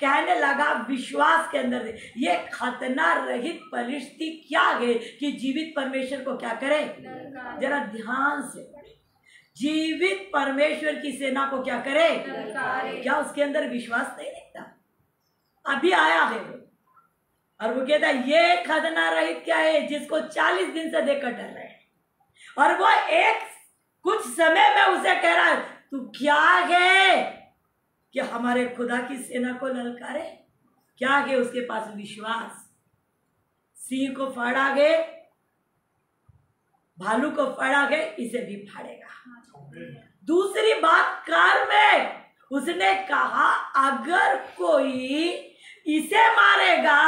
कहने लगा विश्वास के अंदर, ये खतना रहित पलिश्ती क्या है कि जीवित परमेश्वर को क्या करे? जरा ध्यान से पढ़े। जीवित परमेश्वर की सेना को क्या करे? क्या उसके अंदर विश्वास नहीं दिखता? अभी आया है वो, और वो कहता है ये खतना रहित क्या है जिसको 40 दिन से देखकर डर रहे हैं, और वो एक कुछ समय में उसे कह रहा है तू क्या है कि हमारे खुदा की सेना को ललकारे? क्या है उसके पास? विश्वास। सिंह को फाड़ा गए, भालू को फाड़ा गए, इसे भी फाड़ेगा। दूसरी बात कार में उसने कहा अगर कोई इसे मारेगा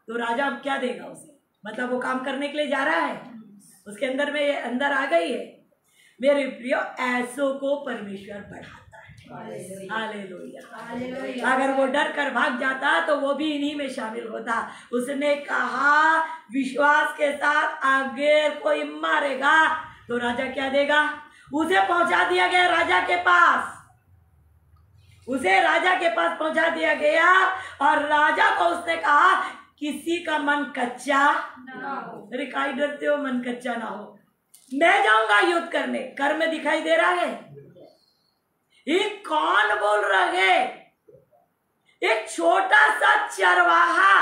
तो राजा क्या देगा उसे? मतलब वो काम करने के लिए जा रहा है, उसके अंदर में ये अंदर आ गई है। मेरे प्रियो, ऐसों को परमेश्वर बढ़ाता है। हालेलुया। अगर वो डर कर भाग जाता तो वो भी इन्हीं में शामिल होता। उसने कहा विश्वास के साथ अगर कोई मारेगा तो राजा क्या देगा? उसे पहुंचा दिया गया राजा के पास, उसे राजा के पास पहुंचा दिया गया, और राजा को उसने कहा किसी का मन कच्चा ना हो। अरे काहे डरते हो? मन कच्चा ना हो, मैं जाऊंगा युद्ध करने। कर्म दिखाई दे रहा है? ये कौन बोल रहा है? एक छोटा सा चरवाहा।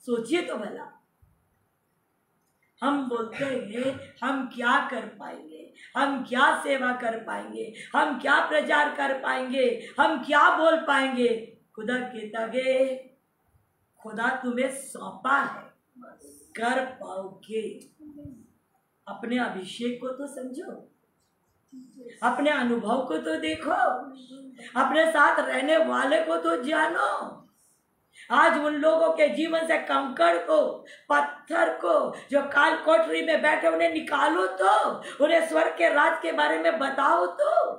सोचिए तो भला, हम बोलते हैं हम क्या कर पाएंगे, हम क्या सेवा कर पाएंगे, हम क्या प्रचार कर पाएंगे, हम क्या बोल पाएंगे। खुदा कहता है खुदा तुम्हें सौंपा है, कर पाओगे। अपने अभिषेक को तो समझो, अपने अनुभव को तो देखो, अपने साथ रहने वाले को तो जानो। आज उन लोगों के जीवन से कंकड़ को, पत्थर को, जो काल कोठरी में बैठे, उन्हें निकालो तो, उन्हें स्वर्ग के राज के बारे में बताओ तो।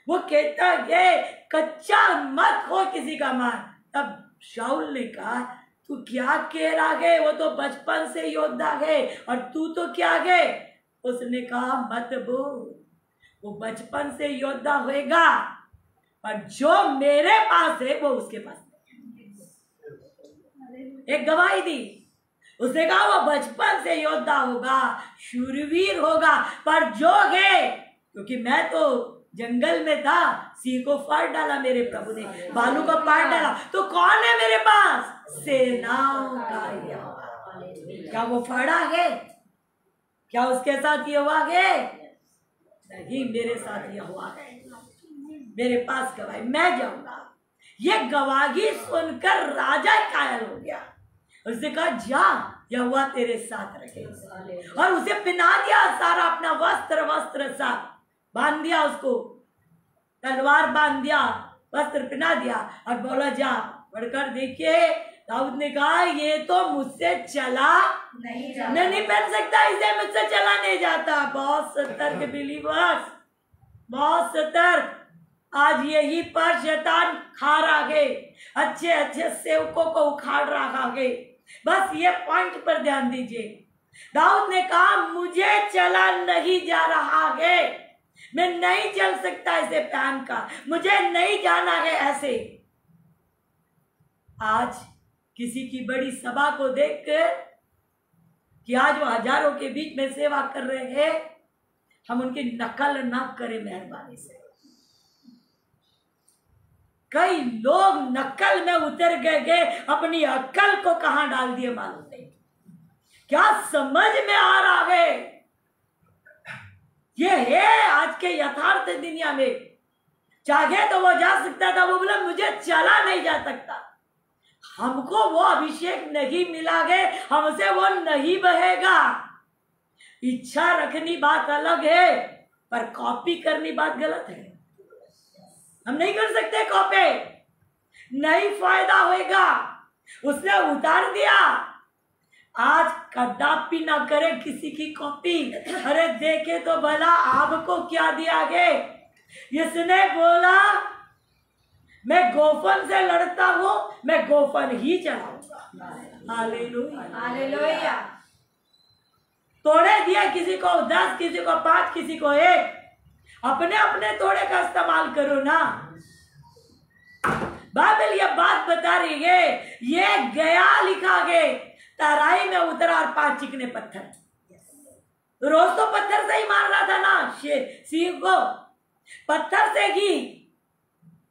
वो कहता है कच्चा मत हो किसी का मान। तब शाऊल ने कहा तू क्या कह रहा है, वो तो बचपन से योद्धा है और तू तो क्या है। उसने कहा मत बोल, वो बचपन से योद्धा होएगा पर जो मेरे पास है वो उसके पास नहीं। एक गवाही दी, उसने कहा वो बचपन से योद्धा होगा, शूरवीर होगा, पर जो है, क्योंकि मैं तो जंगल में था, सिंह को फाड़ डाला मेरे प्रभु ने, भालू को फाड़ डाला, तो कौन है मेरे पास? सेनाओं का यहोवा। क्या वो फाड़ा है? क्या उसके साथ यहोवा है? नहीं, मेरे साथ यहोवा है, मेरे पास गवाही, मैं जाऊंगा। ये गवाही सुनकर राजा कायल हो गया। उसने कहा जा, यहोवा तेरे साथ रखे, और उसे पहना दिया सारा अपना वस्त्र सा बांध दिया, उसको तलवार बांध दिया, वस्त्र पहना दिया और बोला जा बढ़कर देखिए। दाऊद ने कहा ये तो मुझसे चला नहीं पहन सकता, इसे मुझसे चला नहीं जाता। बहुत सतर्क बिलीवर्स, बहुत सतर्क। आज यही पर शैतान खा रहा है, अच्छे अच्छे सेवकों को उखाड़ रहा है। बस ये पॉइंट पर ध्यान दीजिए। दाऊद ने कहा मुझे चला नहीं जा रहा है, मैं नहीं चल सकता ऐसे पहन का, मुझे नहीं जाना है ऐसे। आज किसी की बड़ी सभा को देखकर कि आज वो हजारों के बीच में सेवा कर रहे हैं, हम उनकी नकल ना करें मेहरबानी से। कई लोग नकल में उतर गए, अपनी अक्ल को कहां डाल दिए मालूम नहीं। क्या समझ में आ रहा है? ये है आज के यथार्थ दुनिया में। चाहे तो वो जा सकता था, वो बोला मुझे चला नहीं जा सकता। हमको वो अभिषेक नहीं मिला है, हमसे वो नहीं बहेगा। इच्छा रखनी बात अलग है, पर कॉपी करनी बात गलत है। हम नहीं कर सकते कॉपी, नहीं फायदा होएगा। उसने उतार दिया। आज कदापि ना करे किसी की कॉपी। अरे देखे तो भला आपको क्या दिया गया। इसने बोला मैं गोफन से लड़ता हूं, मैं गोफन ही चलाऊंगा। Hallelujah, hallelujah. तोड़े दिया, किसी को 10, किसी को 5, किसी को 1। अपने अपने तोड़े का इस्तेमाल करो ना। बाइबल ये बात बता रही है, ये गया लिखा है, तराई में उतरा और 5 चिकने पत्थर। रोज तो पत्थर से ही मार रहा था ना सिंह को, पत्थर से ही।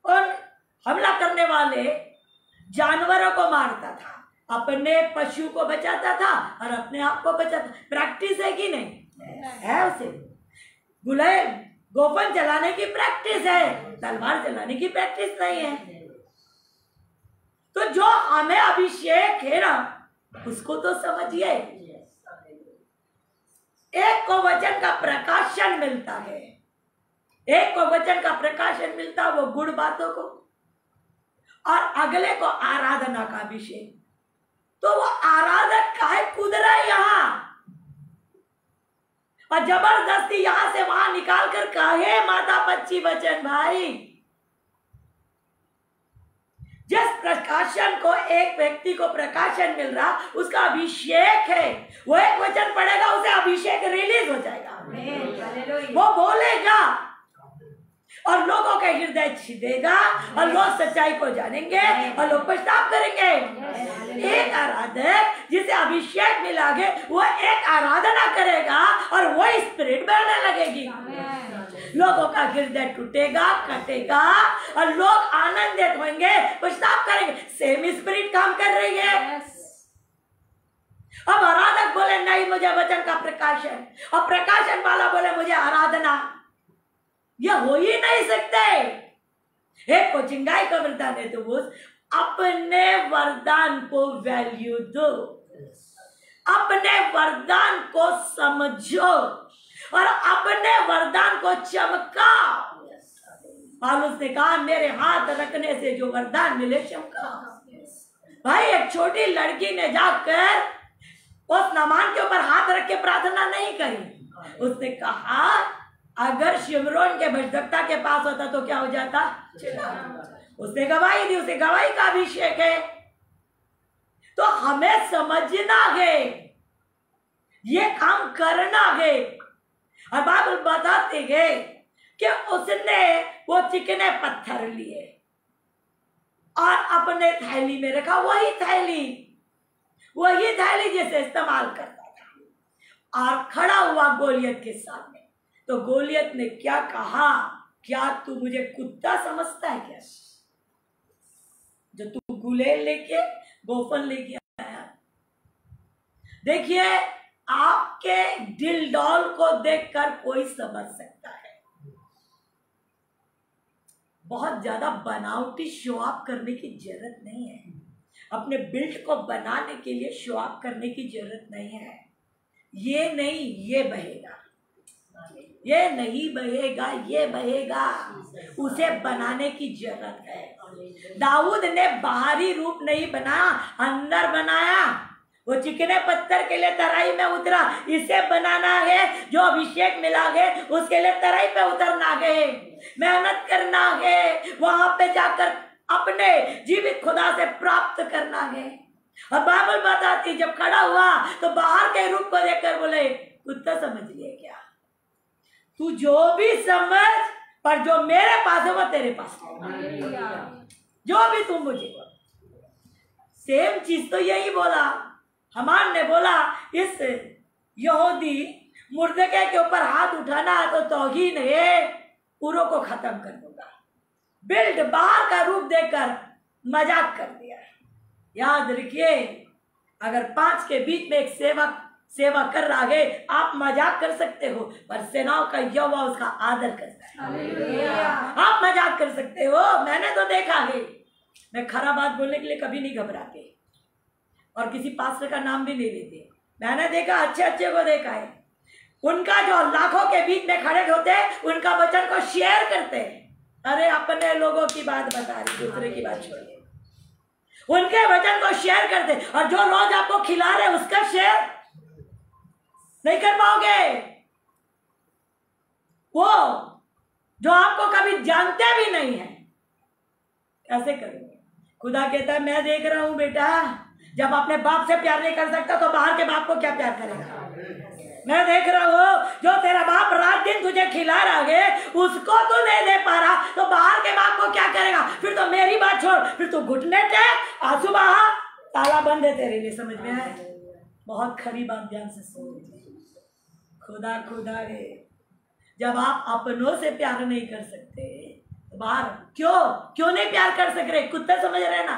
और हमला करने वाले जानवरों को मारता था, अपने पशु को बचाता था और अपने आप को बचाता। प्रैक्टिस है कि नहीं है? उसे गुलाय गोफन चलाने की प्रैक्टिस है, तलवार चलाने की प्रैक्टिस नहीं है। तो जो हमें अभिषेक है ना, उसको तो समझिए। एक को वचन का प्रकाशन मिलता है, एक को वचन का प्रकाशन मिलता वो गुड़ बातों को, और अगले को आराधना का अभिषेक। तो वो आराधक काहे कूद रहा है यहां, और जबरदस्ती यहां से वहां निकाल कर काहे माता बच्ची वचन। भाई जिस प्रकाशन को एक व्यक्ति को प्रकाशन मिल रहा, उसका अभिषेक है। वो एक वचन पढ़ेगा, उसे अभिषेक रिलीज हो जाएगा, वो बोलेगा और लोगों का हृदय छिदेगा और लोग सच्चाई को जानेंगे और लोग पछतावा करेंगे। एक आराधक जिसे अभिषेक मिला है, वो एक आराधना करेगा और वो स्पिरिट बढ़ने लगेगी। लोगों का हृदय टूटेगा, कटेगा और लोग आनंदित होंगे, पछतावा करेंगे। सेम स्पिरिट काम कर रही है। अब आराधक बोले नहीं मुझे वचन का प्रकाशन, और प्रकाशन वाला बोले मुझे आराधना। यह हो ही नहीं सकते। एक को चिंगाई का वरदान है तो वो अपने वरदान को वैल्यू दो, अपने वरदान को समझो और अपने वरदान को चमकाओ। पौलुस ने कहा मेरे हाथ रखने से जो वरदान मिले चमकाओ। भाई एक छोटी लड़की ने जाकर उस नामान के ऊपर हाथ रख के प्रार्थना नहीं करी। उसने कहा अगर शिमरोन के भजदक्ता के पास होता तो क्या हो जाता? उसने गवाही दी, उसे गवाही का अभिषेक है। तो हमें समझना है, ये काम करना है। और बाइबल बताते हैं कि उसने वो चिकने पत्थर लिए और अपने थैली में रखा। वही थैली जैसे इस्तेमाल करता था, और खड़ा हुआ गोलियत के सामने। तो गोलियत ने क्या कहा? क्या तू मुझे कुत्ता समझता है क्या, जो तू गुलेल लेके गोफन लेके आया? देखिए, आपके दिल डॉल को देखकर कोई समझ सकता है। बहुत ज्यादा बनावटी शो ऑफ करने की जरूरत नहीं है। अपने बिल्ड को बनाने के लिए शो ऑफ करने की जरूरत नहीं है। ये नहीं, ये बहेगा, ये नहीं बहेगा, ये बहेगा। उसे बनाने की जरूरत है। दाऊद ने बाहरी रूप नहीं बनाया, अंदर बनाया। वो चिकने पत्थर के लिए तराई में उतरा। इसे बनाना है, जो अभिषेक मिला है उसके लिए तराई पे उतरना है, मेहनत करना है, वहां पे जाकर अपने जीवित खुदा से प्राप्त करना है। और बाइबल बताती जब खड़ा हुआ तो बाहर के रूप को देखकर बोले कुत्ता समझ लिए क्या? तू जो भी समझ, पर जो मेरे पास है वो तेरे पास है। जो भी तुम मुझे सेम चीज तो यही बोला। हमान ने बोला इस यहूदी मुर्दके के ऊपर हाथ उठाना तो तौहीन है, पूरों को खत्म कर दूंगा। बिल्ड बाहर का रूप देखकर मजाक कर दिया। याद रखिए, अगर 5 के बीच में एक सेवा कर रहा है, आप मजाक कर सकते हो, पर सेनाओं का यहोवा उसका आदर करता है। आप मजाक कर सकते हो, मैंने तो देखा है। मैं खराब बात बोलने के लिए कभी नहीं घबराते और किसी पास्टर का नाम भी नहीं लेते। मैंने देखा, अच्छे को देखा है। उनका जो लाखों के बीच में खड़े होते हैं, उनका वचन को शेयर करते हैं। अरे अपने लोगों की बात बता रही, दूसरे की बात छोड़िए। उनके वचन को शेयर करते, और जो रोज आपको खिला रहे उसका शेयर नहीं कर पाओगे। वो जो आपको कभी जानते भी नहीं है, कैसे करोगे? खुदा कहता है मैं देख रहा हूं बेटा, जब अपने बाप से प्यार नहीं कर सकता तो बाहर के बाप को क्या प्यार करेगा? मैं देख रहा हूं, जो तेरा बाप रात दिन तुझे खिला रहा है उसको तू नहीं दे पा रहा, तो बाहर के बाप को क्या करेगा? फिर तो मेरी बात छोड़, फिर तू घुटने टेक, आंसू बहा, ताला बंद है तेरे लिए। समझ में आए? बहुत खरी बात, ध्यान से सुन। खुदा है। जब आप अपनों से प्यार नहीं कर सकते तो बाहर क्यों नहीं प्यार कर सक रहे? कुत्ते समझ रहे ना?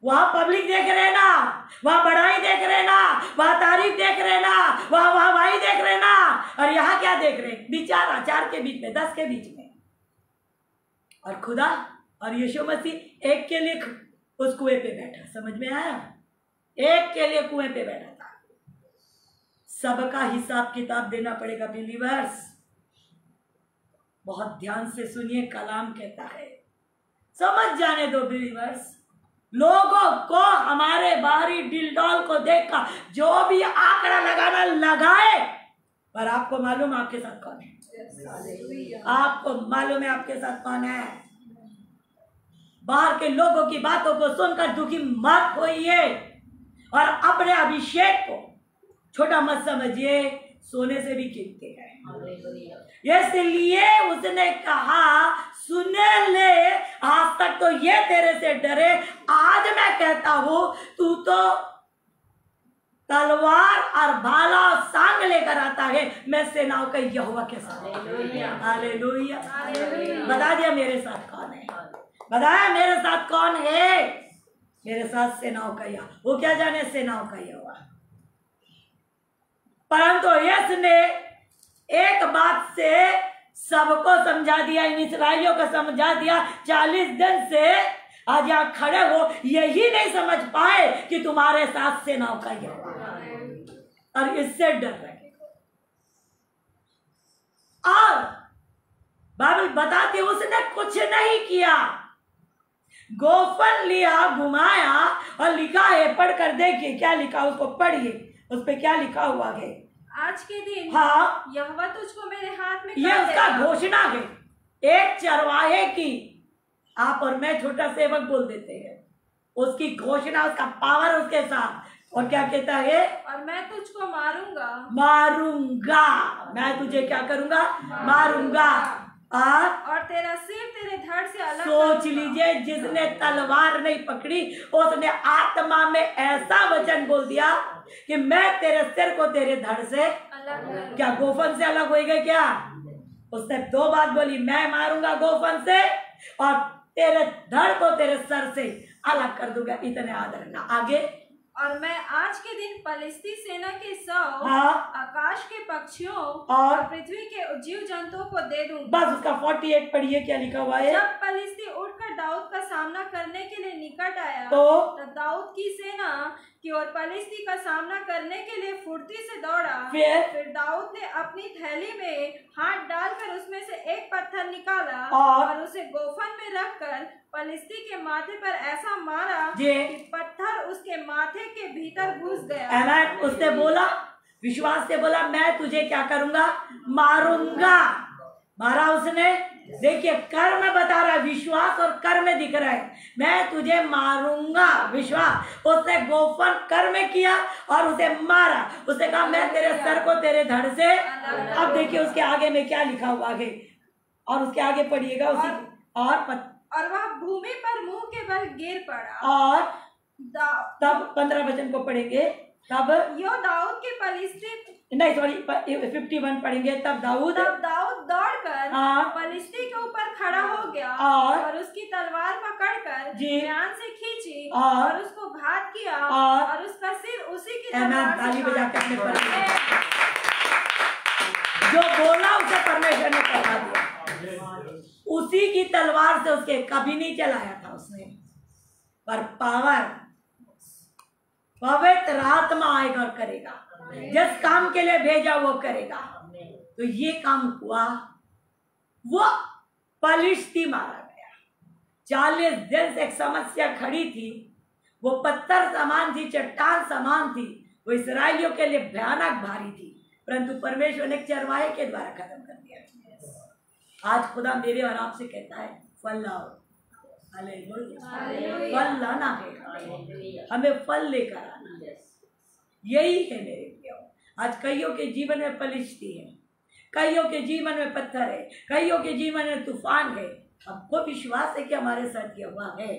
वहां पब्लिक देख रहे ना, वहां बढ़ाई देख रहे ना, वहां तारीफ देख रहे ना, वहां वाहवाही देख रहे ना, और यहाँ क्या देख रहे? विचार 4 के बीच में, 10 के बीच में। और खुदा और यीशु मसीह एक के लिए उस कुएं पे बैठा। समझ में आया? एक के लिए कुएं पे बैठा था। सबका हिसाब किताब देना पड़ेगा बिलीवर्स। बहुत ध्यान से सुनिए, कलाम कहता है, समझ जाने दो बिलीवर्स। लोगों को हमारे बाहरी डिलडॉल को देखकर जो भी आंकड़ा लगाना लगाए, पर आपको मालूम आपके साथ कौन है? आपको मालूम है आपके साथ कौन है? बाहर के लोगों की बातों को सुनकर दुखी मत होइए और अपने अभिषेक को छोटा मत समझिए, सोने से भी कीमती है। इसलिए उसने कहा सुने ले, आज तक तो ये तेरे से डरे, आज मैं कहता हूं तू तो तलवार और भाला और सांग लेकर आता है, मैं सेनाओं का यहोवा के साथ। हालेलुया। बता दिया मेरे साथ कौन है? बताया मेरे साथ कौन है? मेरे साथ सेनाओं का यहोवा। वो क्या जाने सेनाओं का यहोवा। परंतु इसने एक बात से सबको समझा दिया, इन इसराइलियों को समझा दिया। 40 दिन से आज यहाँ खड़े हो, यही नहीं समझ पाए कि तुम्हारे साथ सेनाओं का यहोवा, और इससे डर रहे। और बाइबल बताती उसने कुछ नहीं किया, गोफन लिया, घुमाया और लिखा है, पढ़ कर देखिए क्या लिखा, उसको पढ़िए, उस पे क्या लिखा हुआ है। आज के दिन हाँ, यहोवा तुझको मेरे हाथ में ये उसका घोषणा है, एक चरवाहे की। आप और मैं छोटा सेवक बोल देते हैं, उसकी घोषणा, उसका पावर उसके साथ। और क्या कहता है, और मैं तुझको मारूंगा, मारूंगा, मैं तुझे क्या करूंगा, मारूंगा, और तेरा सिर तेरे धड़ से अलग। सोच लीजिए, जिसने तलवार नहीं पकड़ी उसने आत्मा में ऐसा वचन बोल दिया कि मैं तेरे सिर को तेरे धड़ से अलग। क्या गोफन से अलग होएगा क्या? उसने 2 बात बोली, मैं मारूंगा गोफन से और तेरे धड़ को तेरे सर से अलग कर दूंगा। इतने आदर ना आगे। और मैं आज के दिन पलिस्ती सेना के 100 आकाश के पक्षियों और पृथ्वी के जीव जंतुओं को दे दूंगा। बस उसका 48 पढ़िए क्या लिखा हुआ है। जब पलिस्ती उठकर दाऊद का सामना करने के लिए निकट आया तो तब दाऊद की सेना की ओर पलिस्ती का सामना करने के लिए फुर्ती से दौड़ा। फिर दाऊद ने अपनी थैली में हाथ डालकर उसमें से एक पत्थर निकाला और उसे गोफन में रखकर पलिस्ती के माथे पर ऐसा मारा कि पत्थर उसके माथे के भीतर घुस गया। उसने बोला, विश्वास से बोला, मैं तुझे क्या करूंगा, मारूंगा। मारा उसने। देखिए कर्म बता रहा है, विश्वास और कर्म दिख रहा है। मैं तुझे मारूंगा, विश्वास। उसने गोफन कर्म किया और उसे मारा। उसने कहा मैं तेरे सर को तेरे धड़ से। अब देखिए उसके आगे में क्या लिखा हुआ है, और उसके आगे पढ़िएगा उसी। और वह भूमि पर मुंह के बल गिर पड़ा। और तब 15 वचन को पढ़ेंगे। तब यो दाऊद के पलिस्ती, नहीं सॉरी 51 पढ़ेंगे। तब दाऊद दौड़कर पलिस्ती के ऊपर खड़ा हो गया और उसकी तलवार पकड़कर ध्यान से खींची और उसको घात किया और उसका सिर उसी की तलवार ताली बजा के अपने जो बोला उसे परमेश्वर ने करवा दिया। उसी की तलवार से उसके कभी नहीं चलाया था उसने, पर पावर पवित्र आत्मा आएगा और करेगा। जिस काम के लिए भेजा वो करेगा। तो ये काम हुआ, वो पलिश्ती मारा गया। 40 दिन से एक समस्या खड़ी थी, वो पत्थर समान थी, चट्टान समान थी, वो इसराइलियों के लिए भयानक भारी थी, परंतु परमेश्वर ने चरवाहे के द्वारा खत्म कर दिया। आज खुदा मेरे और आपसे कहता है फल लाओ। फल लाना है, हमें फल लेकर आना। यही है मेरे प्रियो। आज कईयों के जीवन में पलिश्ती है, कईयों के जीवन में पत्थर है, कईयों के जीवन में तूफान है। हमको विश्वास है कि हमारे साथ यहोवा है,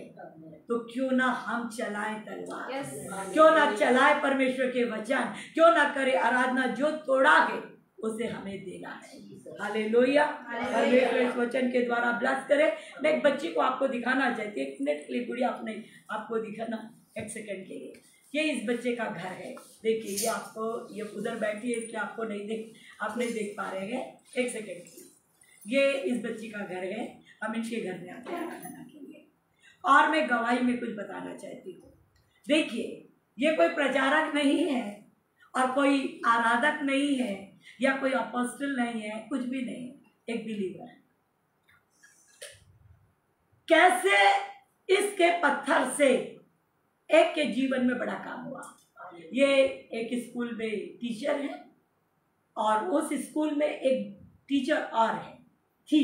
तो क्यों ना हम चलाएं तलवार, क्यों ना चलाएं परमेश्वर के वचन, क्यों ना करें आराधना। जो तोड़ा है उसे हमें देना है। हालेलुया। परमेश्वर इस वचन के द्वारा ब्लेस करे। मैं एक बच्ची को आपको दिखाना चाहती हूँ, 1 मिनट के लिए गुड़िया अपने आपको दिखाना 1 सेकंड के लिए। ये इस बच्चे का घर है। देखिए ये आपको, ये उधर बैठी है इसलिए आपको आप नहीं देख पा रहे हैं। 1 सेकंड के लिए ये इस बच्ची का घर है। हम इनके घर में आते हैं आराधना के लिए, और मैं गवाही में कुछ बताना चाहती हूँ। देखिए ये कोई प्रचारक नहीं है और कोई आराधक नहीं है या कोई अपोस्टल नहीं है, कुछ भी नहीं, एक बिलीवर है। कैसे इसके पत्थर से एक के जीवन में बड़ा काम हुआ। ये एक स्कूल में टीचर है और उस स्कूल में एक टीचर और है थी।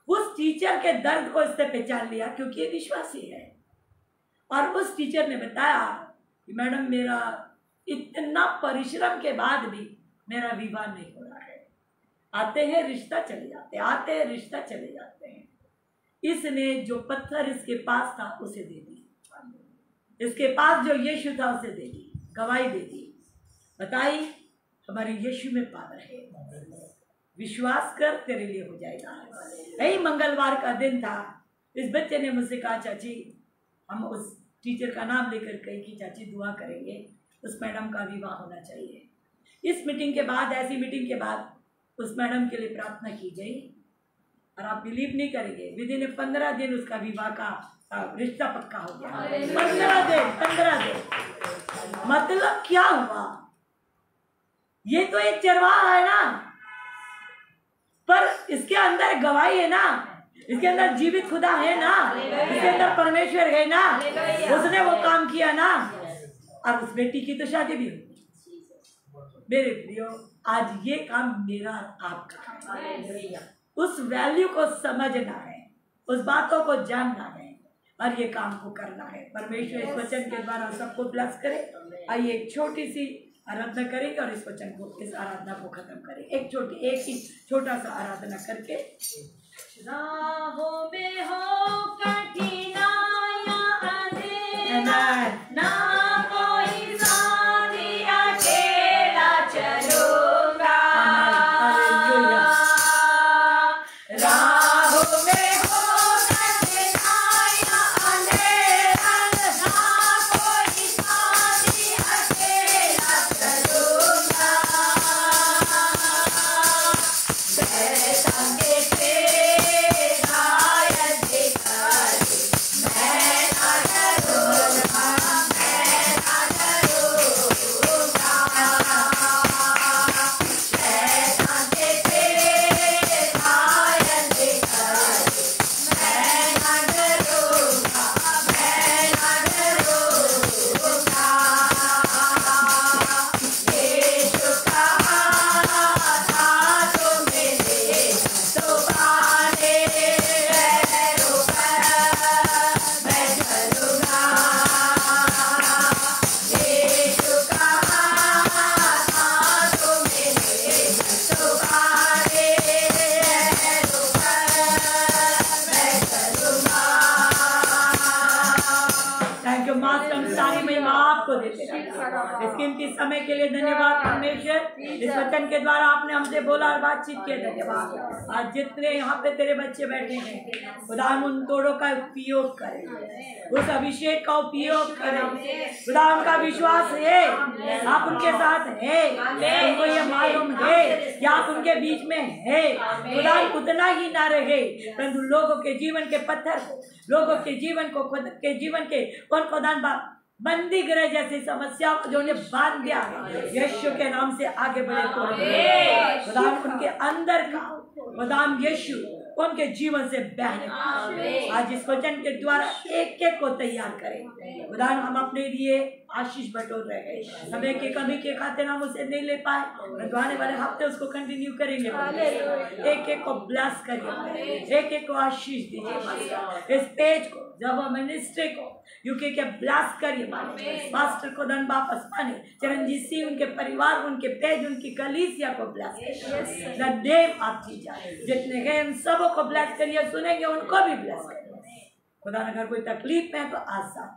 उस टीचर के दर्द को इसने पहचान लिया क्योंकि ये विश्वासी है, और उस टीचर ने बताया कि मैडम मेरा इतना परिश्रम के बाद भी मेरा विवाह नहीं हो रहा है। आते हैं रिश्ता चले जाते हैं, आते हैं रिश्ता चले जाते हैं। इसने जो पत्थर इसके पास था उसे दे दी, इसके पास जो यीशु था उसे दे दी, गवाही दे दी। बताई हमारे यीशु में पावर है, विश्वास कर तेरे लिए हो जाएगा। यही मंगलवार का दिन था। इस बच्चे ने मुझसे कहा चाची हम उस टीचर का नाम लेकर कही कि चाची दुआ करेंगे, उस मैडम का विवाह होना चाहिए। इस मीटिंग के बाद, ऐसी मीटिंग के बाद उस मैडम के लिए प्रार्थना की गई और आप बिलीव नहीं करेंगे, विद इन 15 दिन उसका विवाह का रिश्ता पक्का हो गया। 15 दिन मतलब क्या हुआ? ये तो एक चरवाहा है ना, पर इसके अंदर गवाही है ना, इसके अंदर जीवित खुदा है ना, इसके अंदर परमेश्वर है ना, उसने वो काम किया ना, और उस बेटी की तो शादी भी हुई। मेरे प्रियो, आज ये काम मेरा आपका है। उस वैल्यू को समझना है, उस बातों को जानना है और ये काम को करना है। परमेश्वर इस वचन के द्वारा सबको ब्लेस करे। आइए एक छोटी सी आराधना करेंगे और इस वचन को, इस आराधना को खत्म करें। एक ही छोटा सा आराधना करके। राहों में हो कठिनाइयां अंधेरा, ना कोई साथी अकेला चलूंगा। राहों में हो कठिनाइयां अंधेरा, ना कोई साथी अकेला चलूंगा। इस कीमती समय के लिए धन्यवाद परमेश्वर। इस वचन के द्वारा आपने हमसे बोला और बातचीत किया, धन्यवाद। आज जितने यहाँ पे तेरे बच्चे बैठे हैं, खुदा उन तोड़ों का उपयोग करें, उस अभिषेक का उपयोग करें। खुदा उनका विश्वास है, आप उनके साथ है, उनको ये मालूम है कि आप उनके बीच में है। खुदा उतना ही ना रहे, परंतु लोगों के जीवन के पत्थर को, लोगों के जीवन को, खुद के जीवन के उन खुदान बंदी गृह जैसी समस्याओं को जो उन्हें बांध दिया है, यीशु के नाम से आगे बढ़े। खुदा उनके अंदर का खुदाम यीशु उनके जीवन से बहने आज इस वचन के द्वारा एक एक को तैयार करें। खुदा हम अपने लिए आशीष बटोर रहे हैं, समय के कमी के खातिर हम उसे नहीं ले पाए, आने वाले हफ्ते उसको कंटिन्यू करेंगे। एक एक को ब्लेस करिए, एक एक को आशीष दीजिए। इस पेज को, जब मिनिस्ट्री को यूके के ब्लेस करिए, पास्टर को धन वापस पाने, चिरंजीत सिंह, उनके परिवार, उनके पेज, उनकी कलीसिया को ब्लेस करिए। देव आप जितने गए उन सबों को ब्लेस करिए, सुनेंगे उनको भी ब्लेस करिए। खुदा अगर कोई तकलीफ में तो आसान,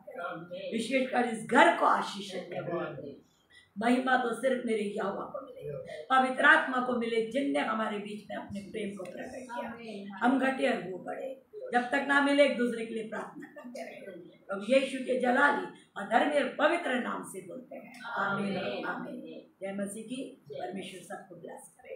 विशेषकर इस घर को आशीष दे। महिमा तो सिर्फ मेरे यहोवा को मिले, पवित्र आत्मा को मिले, जिनने हमारे बीच में अपने प्रेम को प्रकट किया। हम घटे और वो बढ़े, जब तक ना मिले एक दूसरे के लिए प्रार्थना करते रहे। अब यीशु के जलाली और धर्मी और पवित्र नाम से बोलते हैं, आमीन आमीन। जय मसीह की। परमेश्वर सबको ब्लेस करे।